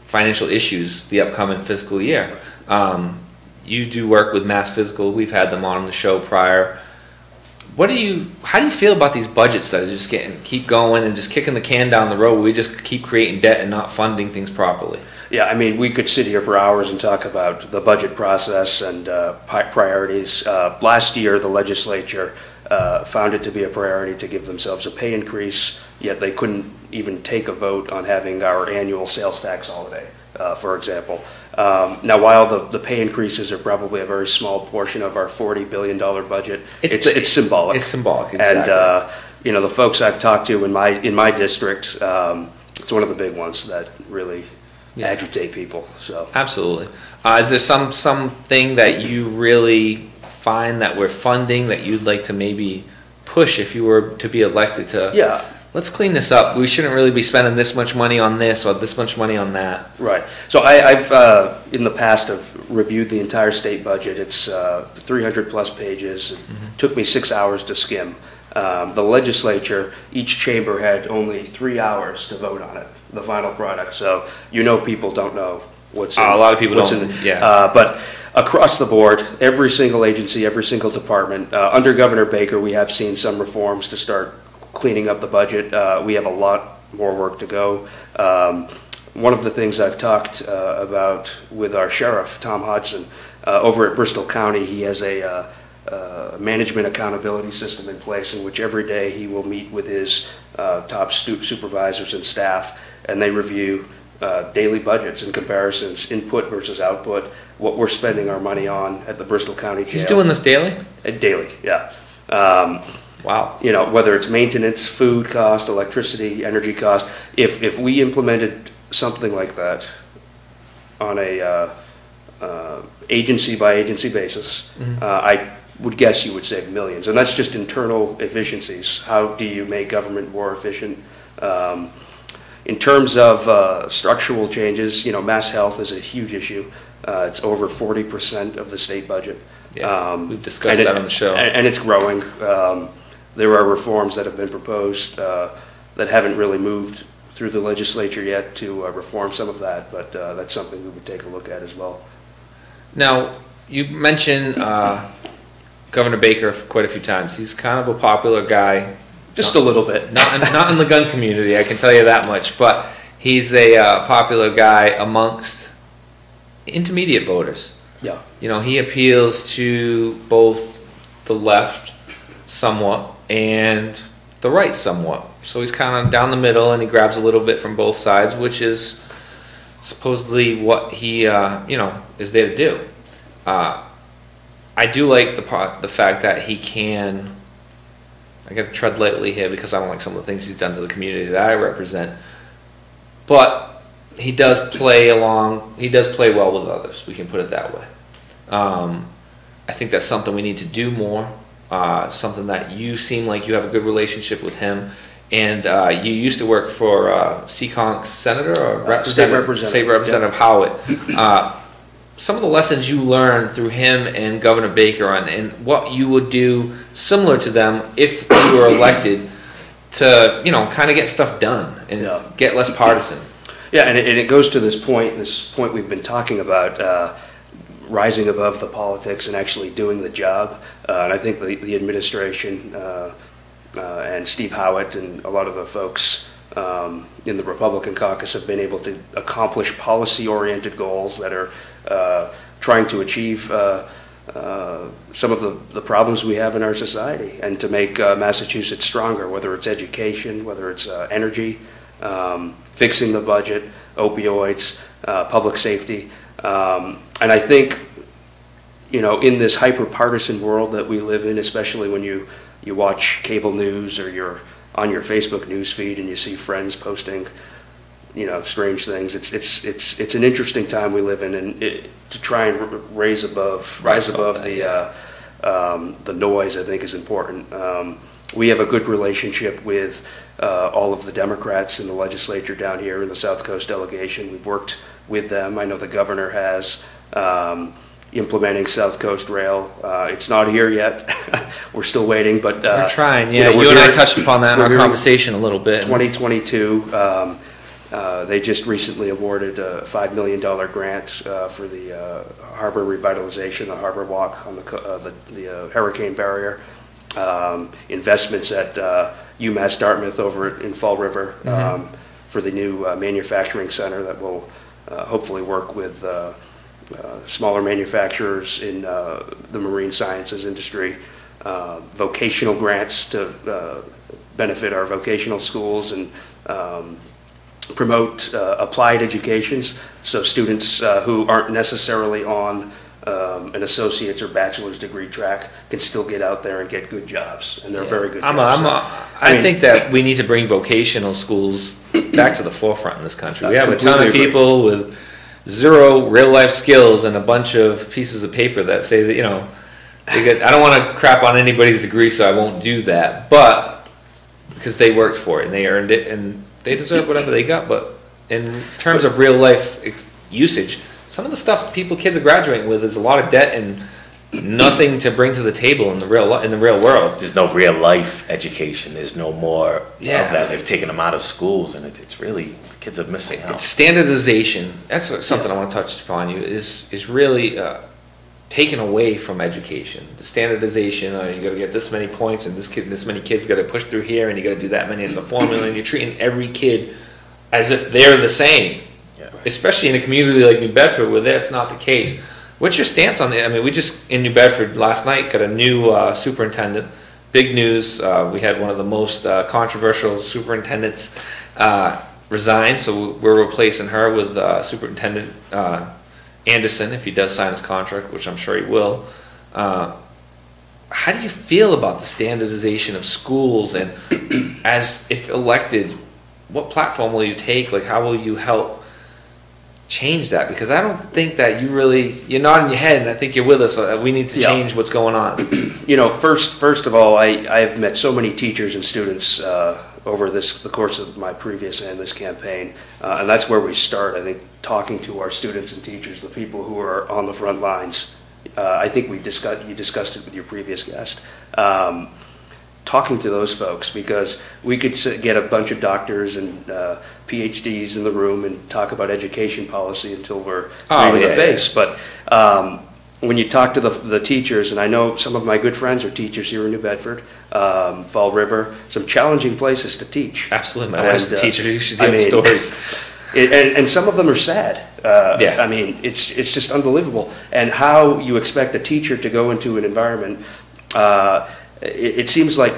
financial issues the upcoming fiscal year. You do work with Mass Physical. We've had them on the show prior. How do you feel about these budgets that are just keep going and just kicking the can down the road? We just keep creating debt and not funding things properly. Yeah, I mean, we could sit here for hours and talk about the budget process and priorities. Last year, the legislature found it to be a priority to give themselves a pay increase, yet they couldn't even take a vote on having our annual sales tax holiday, for example. Now, while the pay increases are probably a very small portion of our $40 billion budget, it's symbolic. It's symbolic, exactly. And the folks I've talked to in my district, it's one of the big ones that really agitate people. So absolutely. Is there something that you really find that we're funding that you'd like to maybe push if you were to be elected to? Yeah. Let's clean this up. We shouldn't really be spending this much money on this or this much money on that. Right. So I've in the past have reviewed the entire state budget. It's 300 plus pages. It took me 6 hours to skim. The legislature, each chamber had only 3 hours to vote on it, the final product. So people don't know what's in. A lot of people don't. But across the board, every single agency, every single department, under Governor Baker, we have seen some reforms to start cleaning up the budget. We have a lot more work to go. One of the things I've talked about with our sheriff, Tom Hodgson, over at Bristol County, he has a management accountability system in place in which every day he will meet with his top supervisors and staff, and they review daily budgets and comparisons, input versus output, what we're spending our money on at the Bristol County Jail. He's doing this daily? Daily, yeah. Wow. Whether it's maintenance, food cost, electricity, energy cost, if we implemented something like that on a agency by agency basis, I would guess you would save millions. And that's just internal efficiencies. How do you make government more efficient? In terms of structural changes, mass health is a huge issue. It's over 40% of the state budget. Yeah, we've discussed that on the show. And it's growing. There are reforms that have been proposed that haven't really moved through the legislature yet to reform some of that, but that's something we would take a look at as well. Now, you mentioned Governor Baker quite a few times. He's kind of a popular guy. Just a little bit. Not in the gun community, I can tell you that much, but he's a popular guy amongst intermediate voters. Yeah. He appeals to both the left somewhat and the right somewhat. So he's kind of down the middle, and he grabs a little bit from both sides, which is supposedly what he is there to do. I do like the fact that he can. I got to tread lightly here because I don't like some of the things he's done to the community that I represent. But he does play along. He does play well with others. We can put it that way. I think that's something we need to do more. Something that you seem like you have a good relationship with him, and you used to work for Seekonk's senator or State Representative Howitt. Some of the lessons you learned through him and Governor Baker and what you would do similar to them if you were elected to kind of get stuff done and get less partisan. Yeah, and it goes to this point we've been talking about. Rising above the politics and actually doing the job. And I think the administration and Steve Howitt and a lot of the folks in the Republican caucus have been able to accomplish policy-oriented goals that are trying to achieve some of the problems we have in our society, and to make Massachusetts stronger, whether it's education, whether it's energy, fixing the budget, opioids, public safety. And I think, you know, in this hyper-partisan world that we live in, especially when you watch cable news or you're on your Facebook news feed and you see friends posting, you know, strange things. It's an interesting time we live in, and to try and rise above the noise, I think, is important. We have a good relationship with all of the Democrats in the legislature down here in the South Coast delegation. We've worked with them. I know the governor has. Implementing South Coast Rail. It's not here yet. We're still waiting, but we're trying. Yeah, you and I touched upon that in our conversation a little bit. 2022. They just recently awarded a $5 million grant for the harbor revitalization, the harbor walk on the hurricane barrier. Investments at UMass Dartmouth over in Fall River for the new manufacturing center that will hopefully work with smaller manufacturers in the marine sciences industry. Vocational grants to benefit our vocational schools and promote applied educations, so students who aren't necessarily on an associate's or bachelor's degree track can still get out there and get good jobs, and they're very good jobs. I think that we need to bring vocational schools back to the forefront in this country. We have a ton of people with zero real life skills and a bunch of pieces of paper that say that, you know, I don't want to crap on anybody's degree, so I won't do that, but because they worked for it and they earned it and they deserve whatever they got. But in terms of real life usage, some of the stuff kids are graduating with is a lot of debt and nothing to bring to the table in the real world. There's no real life education. There's no more of that. They've taken them out of schools, and it's really, kids are missing out. It's standardization. That's something I want to touch upon. Is really taken away from education. The standardization. You got to get this many points, and this many kids got to push through here, and you got to do that many. It's a formula, and you're treating every kid as if they're the same. Yeah. Especially in a community like New Bedford, where that's not the case. What's your stance on it? I mean, we just, in New Bedford last night, got a new superintendent. Big news. We had one of the most controversial superintendents resign, so we're replacing her with Superintendent Anderson, if he does sign his contract, which I'm sure he will. How do you feel about the standardization of schools, and as if elected, what platform will you take? Like, how will you help change that? Because I don't think that you're nodding your head, and I think you're with us. We need to change what's going on. You know, first of all, I've met so many teachers and students over the course of my previous and this campaign, and that's where we start. I think talking to our students and teachers, the people who are on the front lines. I think you discussed it with your previous guest. Talking to those folks, because we could get a bunch of doctors and PhDs in the room and talk about education policy until we're blue in the face. But when you talk to the teachers, and I know some of my good friends are teachers here in New Bedford, Fall River, some challenging places to teach. Absolutely, my wife's a teacher. You should hear the stories. And some of them are sad. I mean, it's just unbelievable. And how you expect a teacher to go into an environment. It seems like,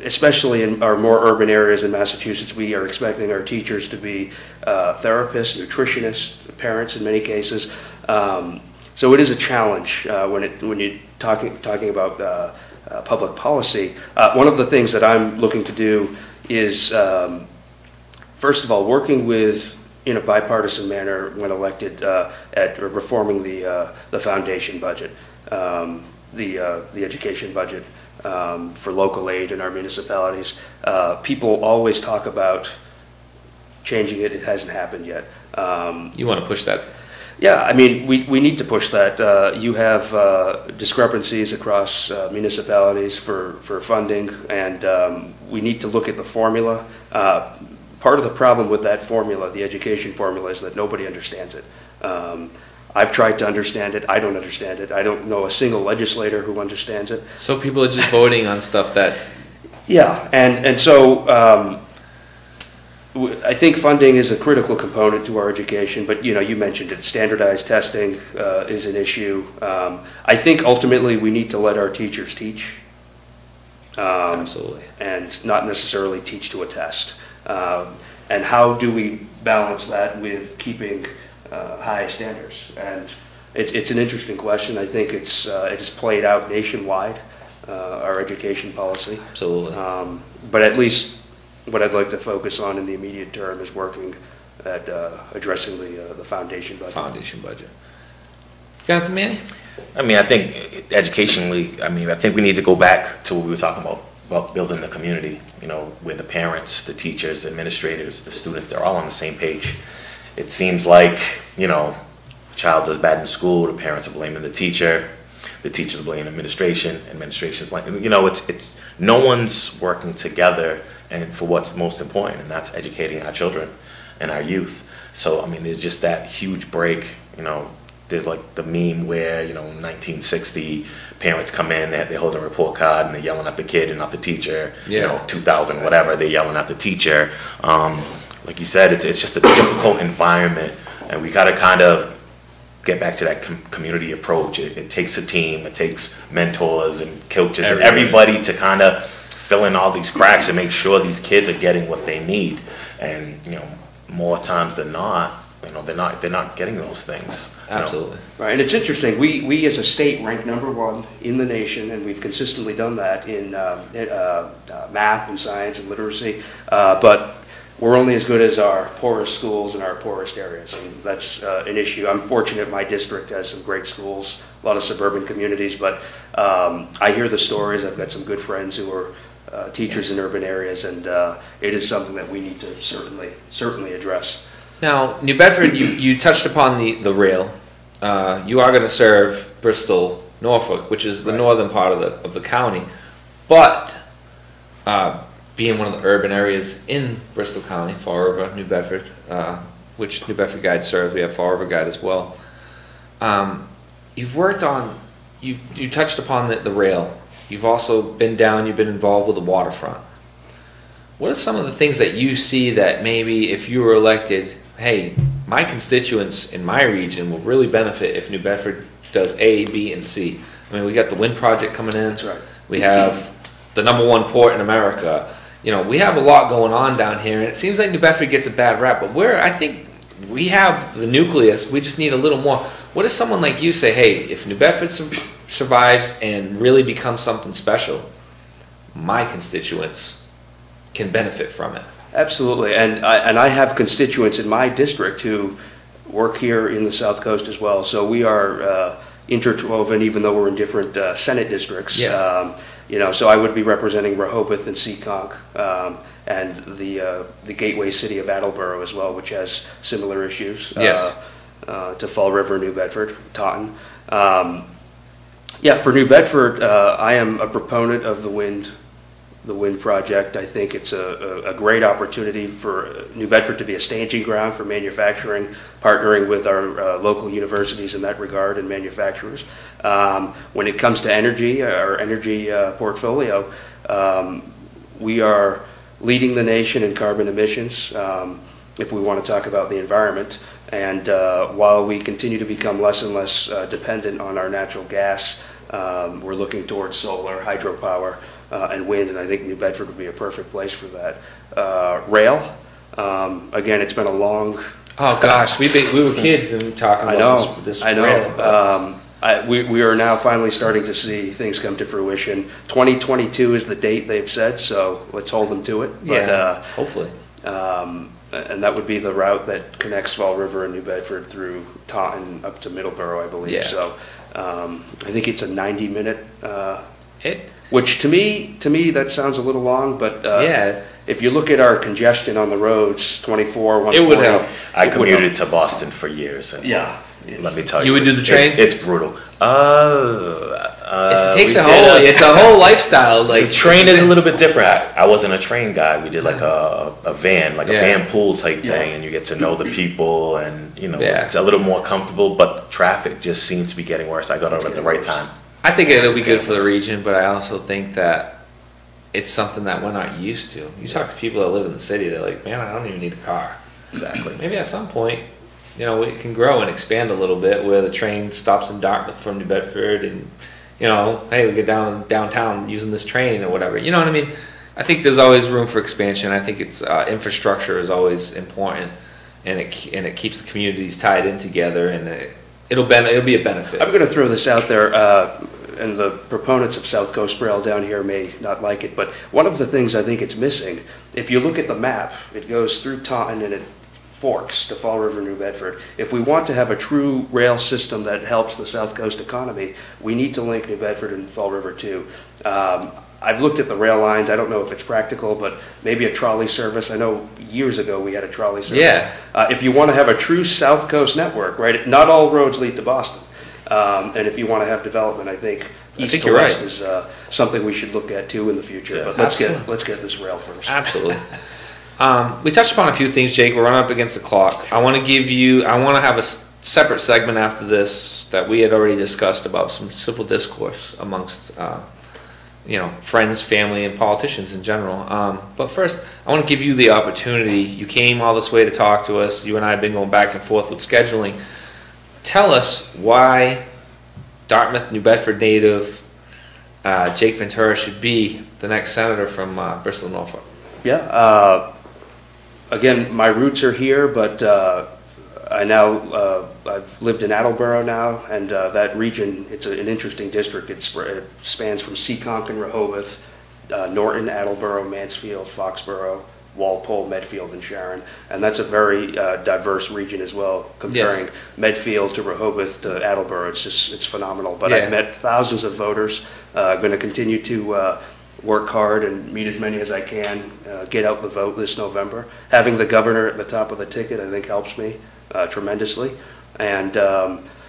especially in our more urban areas in Massachusetts, we are expecting our teachers to be therapists, nutritionists, parents in many cases. So it is a challenge when you're talking about public policy. One of the things that I'm looking to do is, first of all, working with, in a bipartisan manner when elected, at reforming the foundation budget, the education budget. For local aid in our municipalities. People always talk about changing it. It hasn't happened yet. You want to push that? Yeah, I mean, we need to push that. You have discrepancies across municipalities for funding, and we need to look at the formula. Part of the problem with that formula, the education formula, is that nobody understands it. I've tried to understand it. I don't understand it. I don't know a single legislator who understands it. So people are just voting on stuff that... Yeah, and so, I think funding is a critical component to our education, but you mentioned it. Standardized testing is an issue. I think ultimately we need to let our teachers teach. Absolutely. And not necessarily teach to a test. And how do we balance that with keeping high standards? And it's an interesting question. I think it's played out nationwide, our education policy. Absolutely. But at least what I'd like to focus on in the immediate term is working at addressing the foundation budget. Foundation budget. Got it, Manny? I mean, I think educationally, I think we need to go back to what we were talking about building the community, where the parents, the teachers, administrators, the students, they're all on the same page. It seems like, a child does bad in school, the parents are blaming the teachers are blaming administration's blaming, it's no one's working together and for what's most important, and that's educating our children and our youth. So, there's just that huge break, there's like the meme where, 1960, parents come in, they're holding a report card and they're yelling at the kid and not the teacher. Yeah. 2000, whatever, they're yelling at the teacher. Like you said, it's just a difficult environment, and we got to kind of get back to that community approach. It takes a team, it takes mentors and coaches and everybody to kind of fill in all these cracks and make sure these kids are getting what they need. And, more times than not, they're not getting those things. Absolutely. Right, and it's interesting. We as a state rank #1 in the nation, and we've consistently done that in math and science and literacy. But we're only as good as our poorest schools in our poorest areas, and that's an issue. I'm fortunate my district has some great schools, a lot of suburban communities, but I hear the stories. I've got some good friends who are teachers in urban areas, and it is something that we need to certainly address. Now, New Bedford, you touched upon the rail. You are going to serve Bristol, Norfolk, which is the northern part of the county, but being one of the urban areas in Bristol County, Fall River, New Bedford, which New Bedford Guide serves, we have Fall River Guide as well. You've worked on, you touched upon the rail. You've also been you've been involved with the waterfront. What are some of the things that you see that maybe if you were elected, hey, my constituents in my region will really benefit if New Bedford does A, B, and C? We got the wind project coming in. That's right. We have the #1 port in America. We have a lot going on down here, and it seems like New Bedford gets a bad rap, but I think we have the nucleus. We just need a little more. What does someone like you say, hey, if New Bedford survives and really becomes something special, my constituents can benefit from it? Absolutely, and I have constituents in my district who work here in the South Coast as well. So we are interwoven, even though we're in different Senate districts. Yes. So I would be representing Rehoboth and Seekonk, and the gateway city of Attleboro as well, which has similar issues. Yes. To Fall River, New Bedford, Taunton. For New Bedford, I am a proponent of the wind project. I think it's a great opportunity for New Bedford to be a staging ground for manufacturing, partnering with our local universities in that regard and manufacturers. When it comes to energy, our energy portfolio, we are leading the nation in carbon emissions, if we want to talk about the environment. And while we continue to become less and less dependent on our natural gas, we're looking towards solar, hydropower, and wind, and I think New Bedford would be a perfect place for that. Rail, again, it's been a long... Oh gosh, we were kids and talking about this rail. We are now finally starting to see things come to fruition. 2022 is the date they've said, so let's hold them to it. Yeah, hopefully. And that would be the route that connects Fall River and New Bedford through Taunton up to Middleborough, I believe. Yeah. So I think it's a 90-minute hit. Which to me that sounds a little long, but if you look at our congestion on the roads, 24, 140. It would help. I commuted to Boston for years, and let me tell you, you would do the train. It's brutal. It takes it's a whole lifestyle. Like the train is a little bit different. I wasn't a train guy. We did like a van, like a van pool type thing, and you get to know the people, and it's a little more comfortable. But traffic just seems to be getting worse. I got out at the right time. I think it'll be good for the region, but I also think that it's something that we're not used to. You talk to people that live in the city, they're like, man, I don't even need a car. Exactly. Maybe at some point, you know, it can grow and expand a little bit where the train stops in Dartmouth from New Bedford and, you know, hey, we get downtown using this train or whatever. You know what I mean? I think there's always room for expansion. I think it's infrastructure is always important, and it keeps the communities tied in together, and it'll be a benefit. I'm going to throw this out there, and the proponents of South Coast Rail down here may not like it, but one of the things I think it's missing, if you look at the map, it goes through Taunton and it forks to Fall River, New Bedford. If we want to have a true rail system that helps the South Coast economy, we need to link New Bedford and Fall River too. I've looked at the rail lines. I don't know if it's practical, but maybe a trolley service. I know years ago we had a trolley service. Yeah. If you want to have a true South Coast network, right? Not all roads lead to Boston. And if you want to have development, I think east to west is something we should look at too in the future. But let's get this rail first. Absolutely. We touched upon a few things, Jake. We're running up against the clock. I want to have a separate segment after this that we had already discussed about some civil discourse amongst friends, family, and politicians in general. But first, I want to give you the opportunity. You came all this way to talk to us. You and I have been going back and forth with scheduling. Tell us why Dartmouth, New Bedford native Jake Ventura should be the next senator from Bristol, Norfolk. Yeah. Again, my roots are here, but I've lived in Attleboro now, and that region, it's an interesting district. It spans from Seekonk and Rehoboth, Norton, Attleboro, Mansfield, Foxborough, Walpole, Medfield, and Sharon. And that's a very diverse region as well, comparing Medfield to Rehoboth to Attleboro. It's phenomenal. But I've met thousands of voters. I'm going to continue to work hard and meet as many as I can, get out the vote this November. Having the governor at the top of the ticket, I think, helps me tremendously. And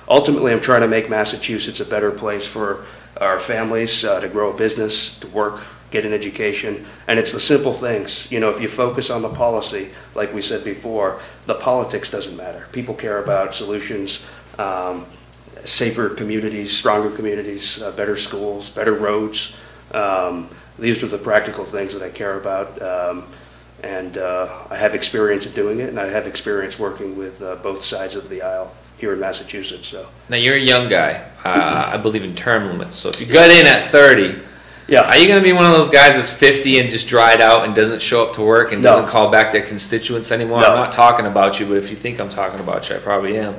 ultimately, I'm trying to make Massachusetts a better place for our families to grow a business, to work, get an education. And it's the simple things. You know, if you focus on the policy, like we said before, the politics doesn't matter. People care about solutions, safer communities, stronger communities, better schools, better roads. These are the practical things that I care about, and I have experience in doing it, and I have experience working with both sides of the aisle here in Massachusetts. So now you're a young guy. I believe in term limits. So if you got in at 30, are you going to be one of those guys that's 50 and just dried out and doesn't show up to work and doesn't call back their constituents anymore? No. I'm not talking about you, but if you think I'm talking about you, I probably am.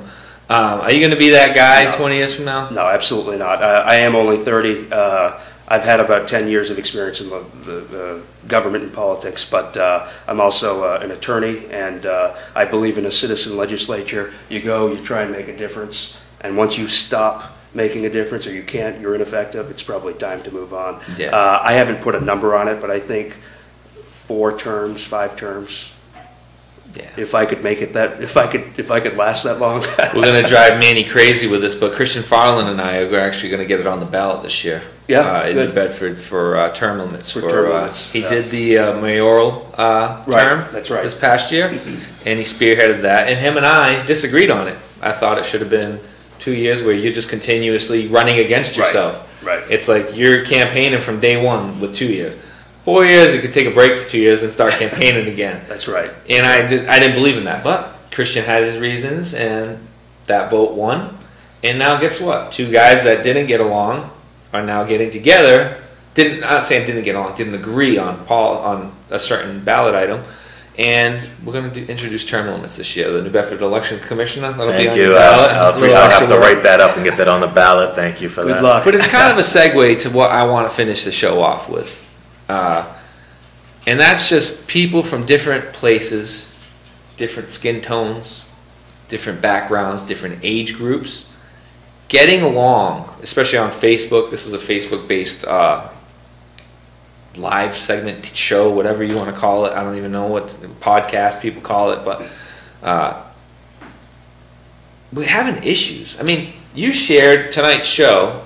Are you going to be that guy 20 years from now? No, absolutely not. I am only 30. I've had about 10 years of experience in the government and politics, but I'm also an attorney, and I believe in a citizen legislature. You go, you try and make a difference, and once you stop making a difference or you can't, you're ineffective, it's probably time to move on. I haven't put a number on it, but I think 4 terms, 5 terms. If I could make it that, if I could last that long. We're going to drive Manny crazy with this, but Christian Farland and I are actually going to get it on the ballot this year. In New Bedford for term limits. Term limits. He did the mayoral term that's right. this past year, and he spearheaded that. And him and I disagreed on it. I thought it should have been 2 years where you're just continuously running against yourself. Right. It's like you're campaigning from day one with 2 years. 4 years, you could take a break for 2 years and start campaigning again. That's right. And I didn't believe in that, but Christian had his reasons, and that vote won. And now guess what? 2 guys that didn't get along are now getting together. I'm not saying didn't get along, didn't agree on a certain ballot item. And we're going to introduce term limits this year. The New Bedford Election Commissioner. Thank you. I'll have to write that up and get that on the ballot. Thank you for that. Good luck. But it's kind of a segue to what I want to finish the show off with. And that's just people from different places, different skin tones, different backgrounds, different age groups, getting along, especially on Facebook. This is a Facebook-based live segment show, whatever you want to call it. I don't even know what podcast people call it, but we're having issues. I mean, you shared tonight's show,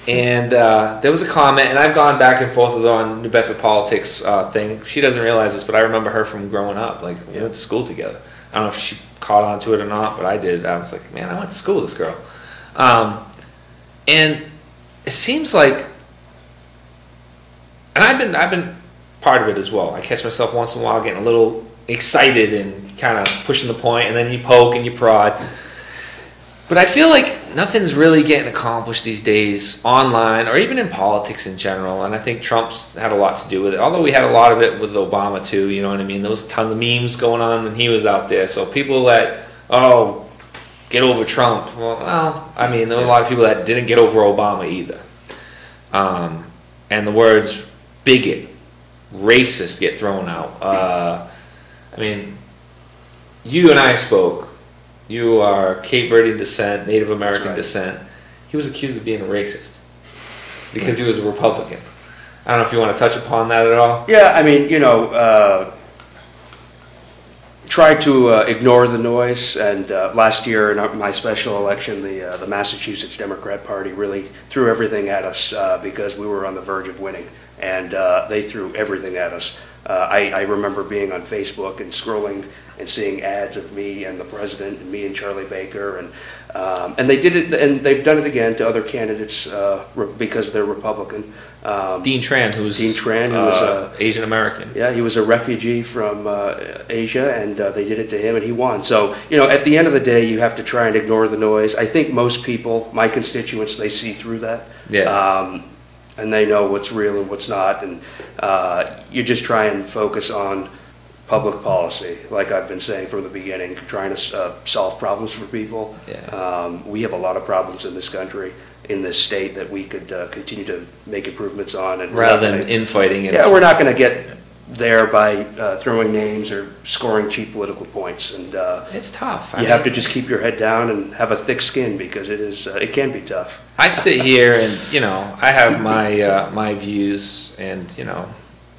and there was a comment, and I've gone back and forth with her on New Bedford politics thing. She doesn't realize this, but I remember her from growing up. Like, we went to school together. I don't know if she caught on to it or not, but I did. I was like, man, I went to school with this girl. And it seems like and I've been part of it as well. I catch myself once in a while getting a little excited and kind of pushing the point, and then you poke and you prod. But I feel like nothing's really getting accomplished these days online or even in politics in general. And I think Trump's had a lot to do with it. Although we had a lot of it with Obama too, you know what I mean? There was a ton of memes going on when he was out there. So people that, get over Trump. Well, I mean, there were a lot of people that didn't get over Obama either. And the words bigot, racist get thrown out. I mean, you and I spoke. You are Cape Verdean descent, Native American descent. He was accused of being a racist because he was a Republican. I don't know if you want to touch upon that at all. Yeah, I mean, try to ignore the noise. And last year in my special election, the Massachusetts Democrat Party really threw everything at us because we were on the verge of winning. And they threw everything at us. I remember being on Facebook and scrolling and seeing ads of me and the president and me and Charlie Baker, and they did it, and they've done it again to other candidates because they're Republican. Dean Tran, who was Asian American. Yeah, he was a refugee from Asia, and they did it to him, and he won. So at the end of the day, you have to try and ignore the noise. I think most people, my constituents, they see through that. Yeah. And they know what's real and what's not, and you just try and focus on public policy, like I've been saying from the beginning, trying to solve problems for people. Yeah. We have a lot of problems in this country, in this state, that we could continue to make improvements on. And rather than infighting. Yeah, we're not going to get there by throwing names or scoring cheap political points. And it's tough. You have to just keep your head down and have a thick skin, because it can be tough. I sit here and I have my views, and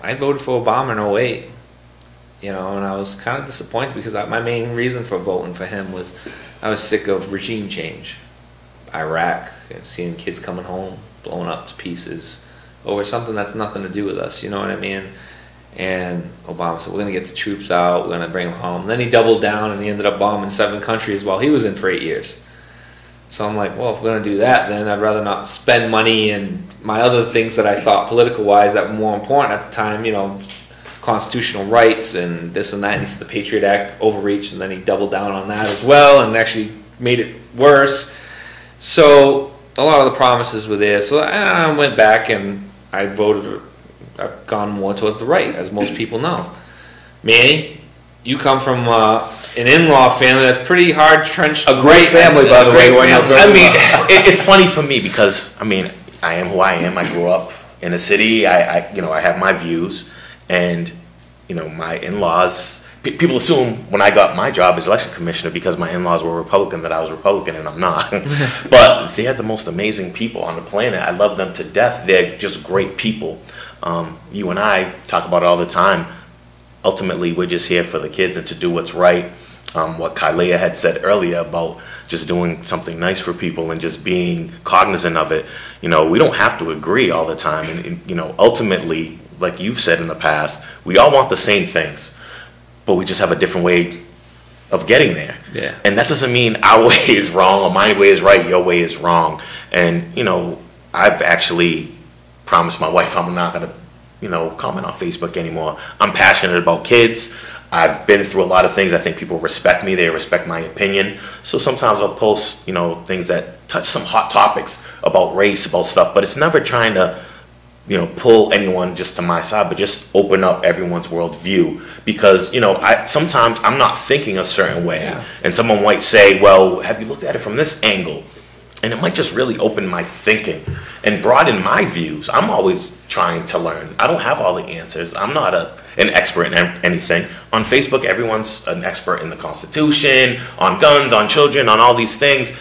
I voted for Obama in 2008. And I was kind of disappointed because my main reason for voting for him was I was sick of regime change. Iraq, and seeing kids coming home blown up to pieces over something that's nothing to do with us, you know what I mean? And Obama said, we're going to get the troops out, we're going to bring them home. And then he doubled down and he ended up bombing 7 countries while he was in for 8 years. So I'm like, well, if we're going to do that, then I'd rather not spend money and my other things that I thought political-wise that were more important at the time, constitutional rights and this and that, and he said the Patriot Act overreach, and then he doubled down on that as well and actually made it worse. So a lot of the promises were there. So I went back and I've gone more towards the right, as most people know. Manny, you come from an in-law family that's pretty hard trenched. A great family, by the way. It's funny for me because I am who I am. I grew up in a city. I have my views. And, my in-laws, people assume when I got my job as election commissioner because my in-laws were Republican that I was Republican, and I'm not. But they're the most amazing people on the planet. I love them to death. They're just great people. You and I talk about it all the time. Ultimately, we're just here for the kids and to do what's right. What Kylea had said earlier about just doing something nice for people and just being cognizant of it. We don't have to agree all the time. And ultimately, like you've said in the past, we all want the same things, but we just have a different way of getting there. Yeah. And that doesn't mean our way is wrong or my way is right, your way is wrong. And, I've actually promised my wife I'm not going to, comment on Facebook anymore. I'm passionate about kids. I've been through a lot of things. I think people respect me. They respect my opinion. So sometimes I'll post, things that touch some hot topics about race, about stuff, but it's never trying to pull anyone just to my side, but just open up everyone's worldview. Because, sometimes I'm not thinking a certain way. Yeah. And someone might say, well, have you looked at it from this angle? And it might just really open my thinking and broaden my views. I'm always trying to learn. I don't have all the answers. I'm not an expert in anything. On Facebook, everyone's an expert in the Constitution, on guns, on children, on all these things,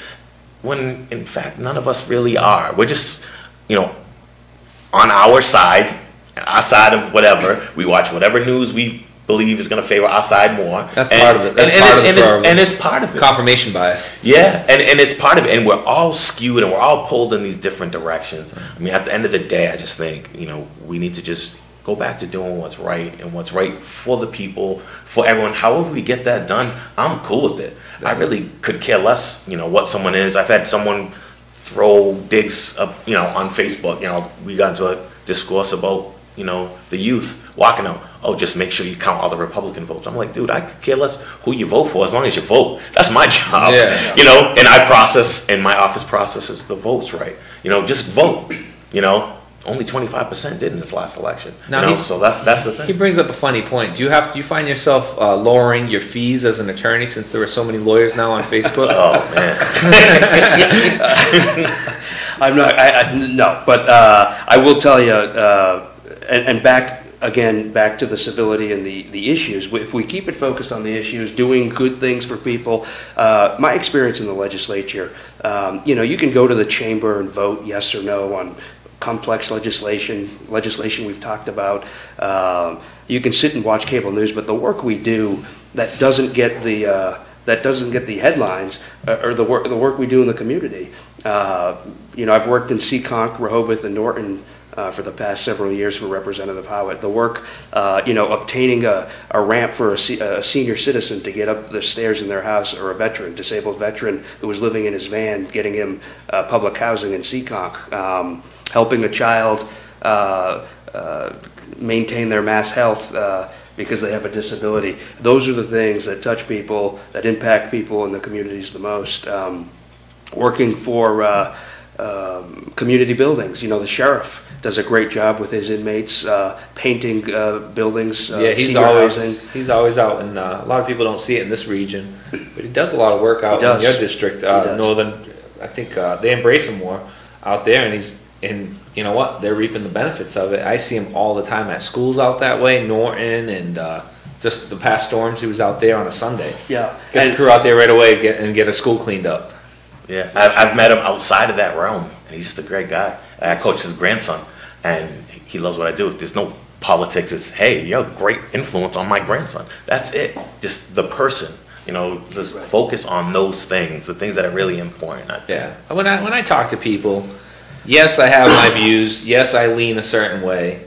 when, in fact, none of us really are. We're just, on our side of whatever. We watch whatever news we believe is going to favor our side more. That's part of it. And it's part of it. Confirmation bias. Yeah, and it's part of it. And we're all skewed and we're all pulled in these different directions. At the end of the day, I just think, we need to just go back to doing what's right and what's right for the people, for everyone. However we get that done, I'm cool with it. I really could care less, what someone is. I've had someone throw digs up, on Facebook. We got into a discourse about, you know, the youth walking out, oh, just make sure you count all the Republican votes. I'm like, dude, I could care less who you vote for as long as you vote. That's my job. Yeah. You know, and I process, and my office processes the votes right. You know, just vote. You know, only 25% did in this last election. Now, you know, so that's the thing. He brings up a funny point. Do you find yourself lowering your fees as an attorney since there are so many lawyers now on Facebook? Oh man. I'm not. No, but I will tell you. And back to the civility and the issues. If we keep it focused on the issues, doing good things for people. My experience in the legislature, you know, you can go to the chamber and vote yes or no on complex legislation we've talked about. You can sit and watch cable news, but the work we do that doesn't get the headlines, or the work we do in the community. You know, I've worked in Seekonk, Rehoboth, and Norton for the past several years for Representative Howitt. The work, you know, obtaining a ramp for a senior citizen to get up the stairs in their house, or a disabled veteran who was living in his van, getting him public housing in Seekonk. Helping a child maintain their mass health because they have a disability. Those are the things that touch people, that impact people in the communities the most. Working for community buildings. You know, the sheriff does a great job with his inmates, painting buildings. Yeah, he's always out, and a lot of people don't see it in this region, but he does a lot of work out in your district, northern. I think they embrace him more out there, and you know what? They're reaping the benefits of it. I see him all the time at schools out that way, Norton, and just the past storms. He was out there on a Sunday. Yeah, get the crew out there right away and get a school cleaned up. Yeah, I've met him outside of that realm, and he's just a great guy. I coach his grandson, and he loves what I do. There's no politics. It's, hey, you're a great influence on my grandson. That's it. Just the person. You know, just focus on those things, the things that are really important. Yeah. When I talk to people, yes, I have my views. Yes, I lean a certain way.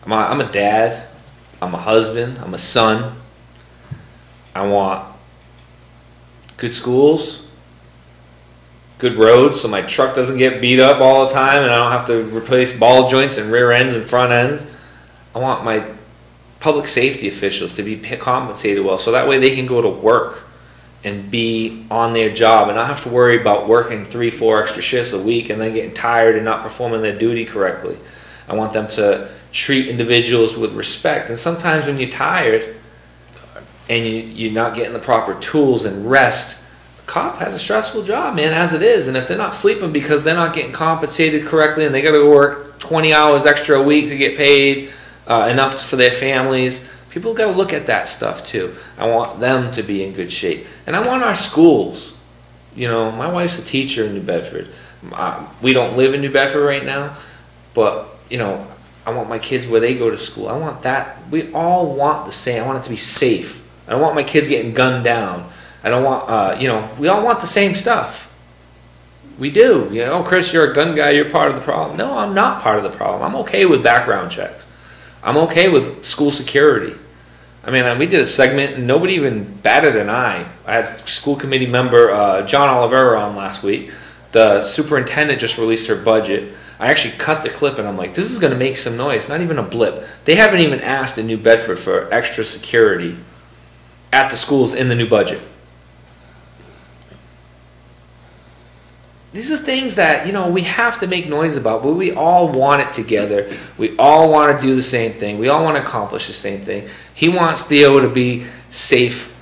I'm a dad. I'm a husband. I'm a son. I want good schools, good roads, so my truck doesn't get beat up all the time and I don't have to replace ball joints and rear ends and front ends. I want my public safety officials to be compensated well, so that way they can go to work and be on their job and not have to worry about working 3-4 extra shifts a week and then getting tired and not performing their duty correctly. I want them to treat individuals with respect, and sometimes when you're tired and you're not getting the proper tools and rest, a cop has a stressful job, man, as it is, and if they're not sleeping because they're not getting compensated correctly and they got to work 20 hours extra a week to get paid enough for their families, people got to look at that stuff too. I want them to be in good shape. And I want our schools. You know, my wife's a teacher in New Bedford. We don't live in New Bedford right now, but, you know, I want my kids where they go to school. I want that. We all want the same. I want it to be safe. I don't want my kids getting gunned down. I don't want, you know, we all want the same stuff. We do. You know, oh, Chris, you're a gun guy. You're part of the problem. No, I'm not part of the problem. I'm okay with background checks. I'm okay with school security. I mean, we did a segment, and nobody even batted an eye. I had school committee member John Oliveira on last week. The superintendent just released her budget. I actually cut the clip, and I'm like, this is going to make some noise. Not even a blip. They haven't even asked in New Bedford for extra security at the schools in the new budget. These are things that, you know, we have to make noise about, but we all want it together. We all want to do the same thing. We all want to accomplish the same thing. He wants Theo to be safe,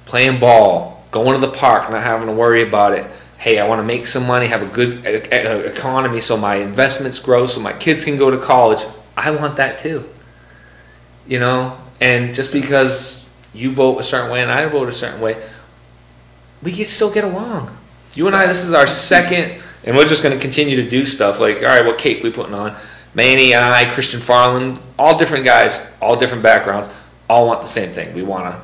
playing ball, going to the park, not having to worry about it. Hey, I want to make some money, have a good economy so my investments grow, so my kids can go to college. I want that too. You know, and just because you vote a certain way and I vote a certain way, we can still get along. You and I, this is our second, and we're just going to continue to do stuff like, all right, what cake we putting on? Manny and I, Christian Farland, all different guys, all different backgrounds, all want the same thing. We want to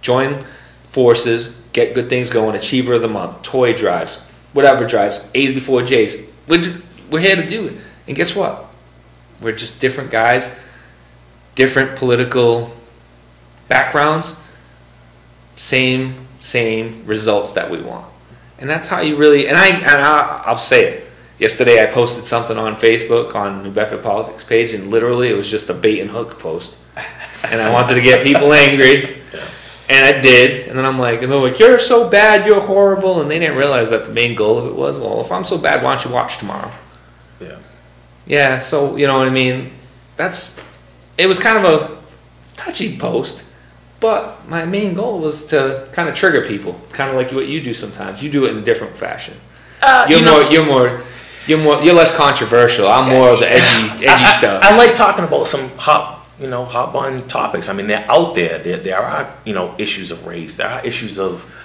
join forces, get good things going, Achiever of the Month, toy drives, whatever drives, A's before J's. We're here to do it. And guess what? We're just different guys, different political backgrounds, same results that we want. And that's how you really, and I'll say it, Yesterday I posted something on Facebook on New Bedford Politics page, and literally it was just a bait and hook post. And I wanted to get people angry, and I did. And then I'm like, and they're like, you're so bad, you're horrible. And they didn't realize that the main goal of it was, well, if I'm so bad, why don't you watch tomorrow? Yeah. Yeah, so, you know what I mean? It was kind of a touchy post, but my main goal was to kind of trigger people, kind of like what you do sometimes. You do it in a different fashion. You're less controversial. I'm more of the edgy stuff. I like talking about some hot button topics. I mean, they're out there. There are, issues of race. There are issues of,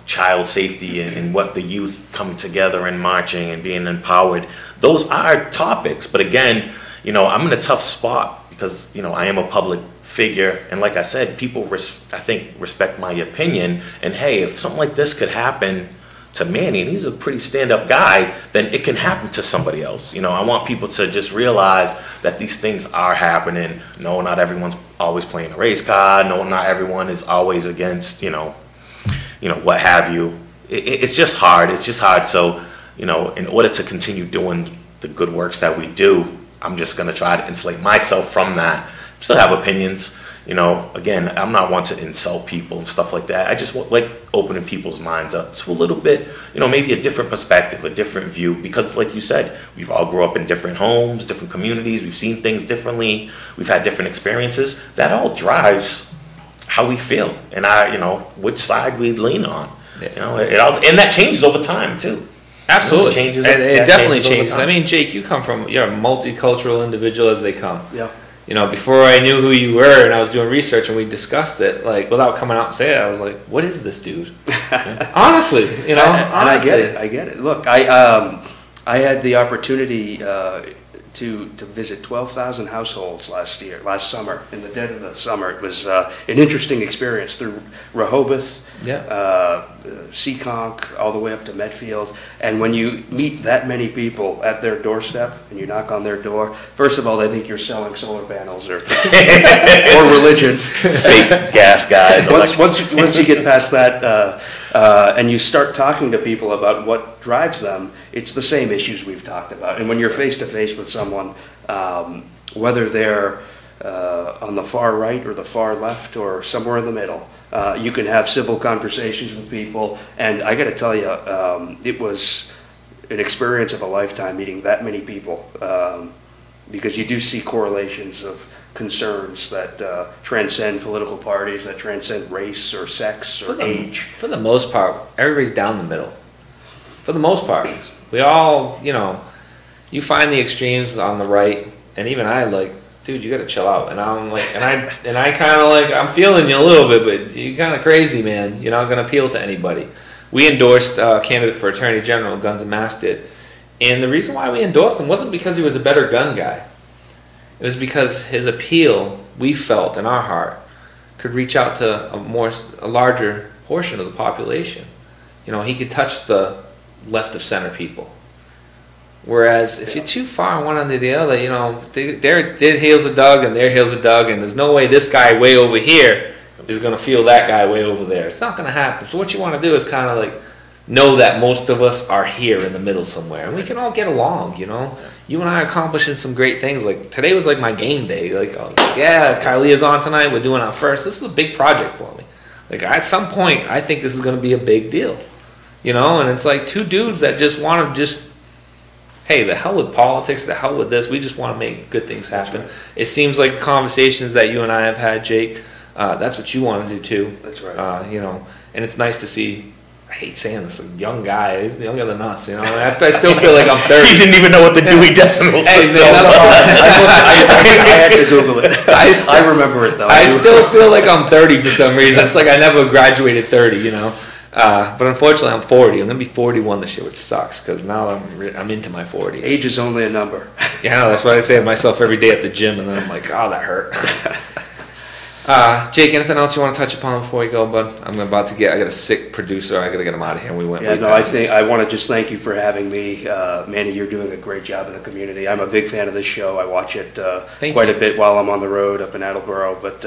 child safety and what the youth coming together and marching and being empowered. Those are topics. But again, I'm in a tough spot because, I am a public figure. And like I said, people, I think, respect my opinion. And hey, if something like this could happen to Manny, and he's a pretty stand-up guy, then it can happen to somebody else. I want people to just realize that these things are happening. No, not everyone's always playing a race card. No, not everyone is always against, what have you. It's just hard. It's just hard. So, in order to continue doing the good works that we do, I'm just going to try to insulate myself from that. Still have opinions. Again, I'm not one to insult people and stuff like that. I just like opening people's minds up to a little bit, maybe a different perspective, a different view. Because like you said, we've all grew up in different homes, different communities. We've seen things differently. We've had different experiences. That all drives how we feel and which side we lean on. Yeah. And that changes over time too. Absolutely. It changes. It definitely changes. I mean, Jake, you're a multicultural individual as they come. Yeah. Before I knew who you were and I was doing research and we discussed it, like, without coming out and saying it, I was like, what is this dude? Honestly, And I get it. Look, I had the opportunity to visit 12,000 households last summer, in the dead of the summer. It was an interesting experience through Rehoboth, Seekonk, all the way up to Medfield. And when you meet that many people at their doorstep and you knock on their door, first of all, they think you're selling solar panels or religion. Fake gas guys. Once you get past that and you start talking to people about what drives them, it's the same issues we've talked about. And when you're face to face with someone, whether they're on the far right or the far left or somewhere in the middle, you can have civil conversations with people. And I got to tell you, it was an experience of a lifetime meeting that many people, because you do see correlations of concerns that transcend political parties, that transcend race or sex or age. For the most part, everybody's down the middle. For the most part, we all, you find the extremes on the right, and even I dude, you gotta chill out. And I'm like, and I kind of like, I'm feeling you a little bit, but you're kind of crazy, man. You're not gonna appeal to anybody. We endorsed a candidate for Attorney General, Guns and Mass did, and the reason why we endorsed him wasn't because he was a better gun guy. It was because his appeal, we felt in our heart, could reach out to a larger portion of the population. He could touch the left of center people. Whereas if you're too far one under the other, their heels are dug and their heels are dug, and there's no way this guy way over here is going to feel that guy way over there. It's not going to happen. So what you want to do is kind of like know that most of us are here in the middle somewhere, and we can all get along. You and I are accomplishing some great things. Like today was like my game day. Like I was like, yeah, Kylea's on tonight. We're doing our first. This is a big project for me. Like at some point, I think this is going to be a big deal. And it's like two dudes that just want to hey, the hell with politics, the hell with this. We just want to make good things happen. Right. It seems like the conversations that you and I have had, Jake, that's what you want to do too. That's right. And it's nice to see. I hate saying this, a young guy. He's younger than us. I still feel like I'm 30. He didn't even know what the Dewey Decimal System was. I had to Google it. I remember it though. I still feel like I'm 30 for some reason. It's like I never graduated 30. But unfortunately, I'm 40. I'm gonna be 41 this year, which sucks because now I'm into my 40s. Age is only a number. Yeah, that's what I say to myself every day at the gym, and then I'm like, oh, that hurt. Jake, anything else you want to touch upon before we go, bud? I got a sick producer. I gotta get him out of here. I want to just thank you for having me, Manny. You're doing a great job in the community. I'm a big fan of this show. I watch it quite a bit while I'm on the road up in Attleboro. But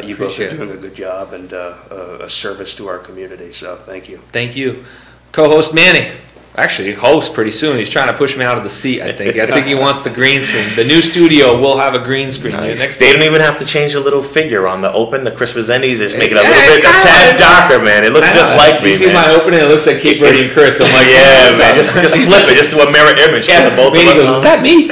you both are doing a good job and a service to our community. So thank you. Thank you, co-host Manny. actually host pretty soon. He's trying to push me out of the seat, I think. I think he wants the green screen. The new studio will have a green screen. Nice. They don't even have to change the little figure on the open. The Chris Resendes is making it a little bit a tad darker, man. It looks just like me, You see my opening, it looks like Cape Verde and Chris. I'm like, yeah, man, just flip it. Just do a mirror image. Yeah, for both of us. Goes, is that me?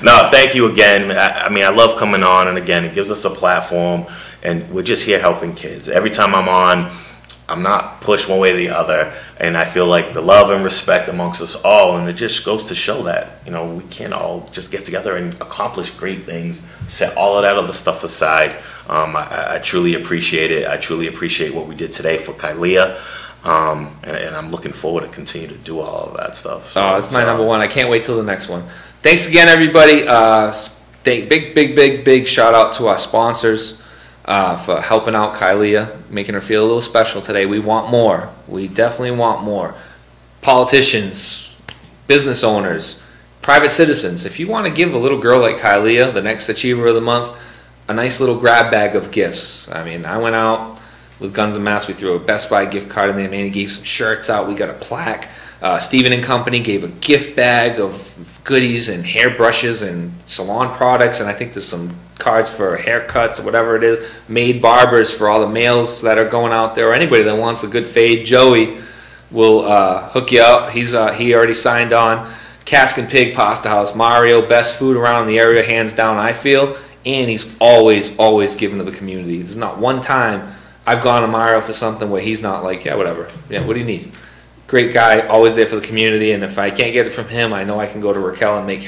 No, thank you again. I mean, I love coming on, and again, it gives us a platform, and we're just here helping kids. Every time I'm on, I'm not pushed one way or the other, and I feel like the love and respect amongst us all, and it just goes to show that, you know, we can't all just get together and accomplish great things, set all of that other stuff aside. I truly appreciate it. I truly appreciate what we did today for Kylia, and I'm looking forward to continue to do all of that stuff. So, it's my number one. I can't wait till the next one. Thanks again, everybody. Big shout out to our sponsors. For helping out Kylia, making her feel a little special today. We want more. We definitely want more. Politicians, business owners, private citizens. If you want to give a little girl like Kylia, the next Achiever of the Month, a nice little grab bag of gifts. I mean, I went out with Guns and Masks. We threw a Best Buy gift card in there. Manny gave some shirts out. We got a plaque. Stephen and Company gave a gift bag of goodies and hairbrushes and salon products, and I think there's some cards for haircuts or whatever it is. Maid barbers for all the males that are going out there, or anybody that wants a good fade. Joey will hook you up. He already signed on. Cask and Pig Pasta House. Mario, best food around the area, hands down, I feel. And he's always giving to the community. There's not one time I've gone to Mario for something where he's not like, yeah, whatever. Yeah, what do you need? Great guy, always there for the community, and if I can't get it from him, I know I can go to Raquel and make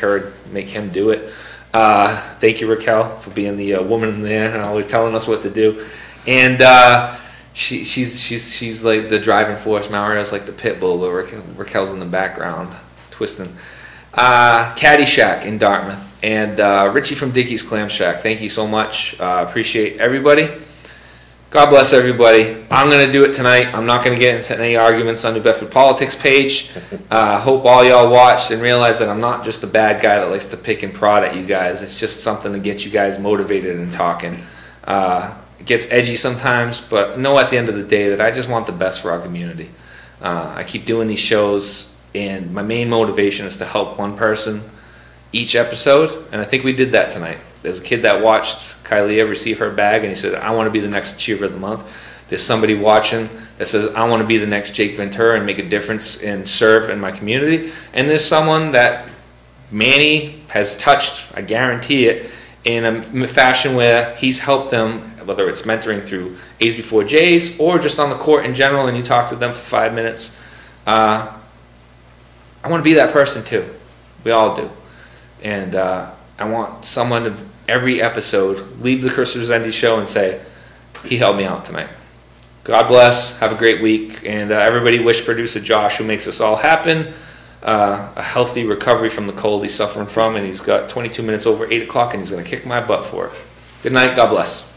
him do it. Thank you, Raquel, for being the woman there and always telling us what to do. And she's like the driving force. Mario's like the pit bull, but Raquel's in the background twisting. Caddyshack in Dartmouth, and Richie from Dickie's Clam Shack. Thank you so much. Appreciate everybody. God bless everybody. I'm going to do it tonight. I'm not going to get into any arguments on New Bedford Politics page. Hope all y'all watched and realized that I'm not just a bad guy that likes to pick and prod at you guys. It's just something to get you guys motivated and talking. It gets edgy sometimes, but know at the end of the day that I just want the best for our community. I keep doing these shows, and my main motivation is to help one person each episode, and I think we did that tonight. There's a kid that watched Kylia receive her bag, and he said, I want to be the next Achiever of the Month. There's somebody watching that says, I want to be the next Jake Ventura and make a difference and serve in my community. And there's someone that Manny has touched, I guarantee it, in a fashion where he's helped them, whether it's mentoring through A's Before J's or just on the court in general, and you talk to them for 5 minutes. I want to be that person too. We all do. And I want someone to, every episode, leave the Chris Resendes Show and say, he helped me out tonight. God bless. Have a great week. And everybody wish producer Josh, who makes this all happen, a healthy recovery from the cold he's suffering from. And he's got 22 minutes over 8 o'clock, and he's going to kick my butt for it. Good night. God bless.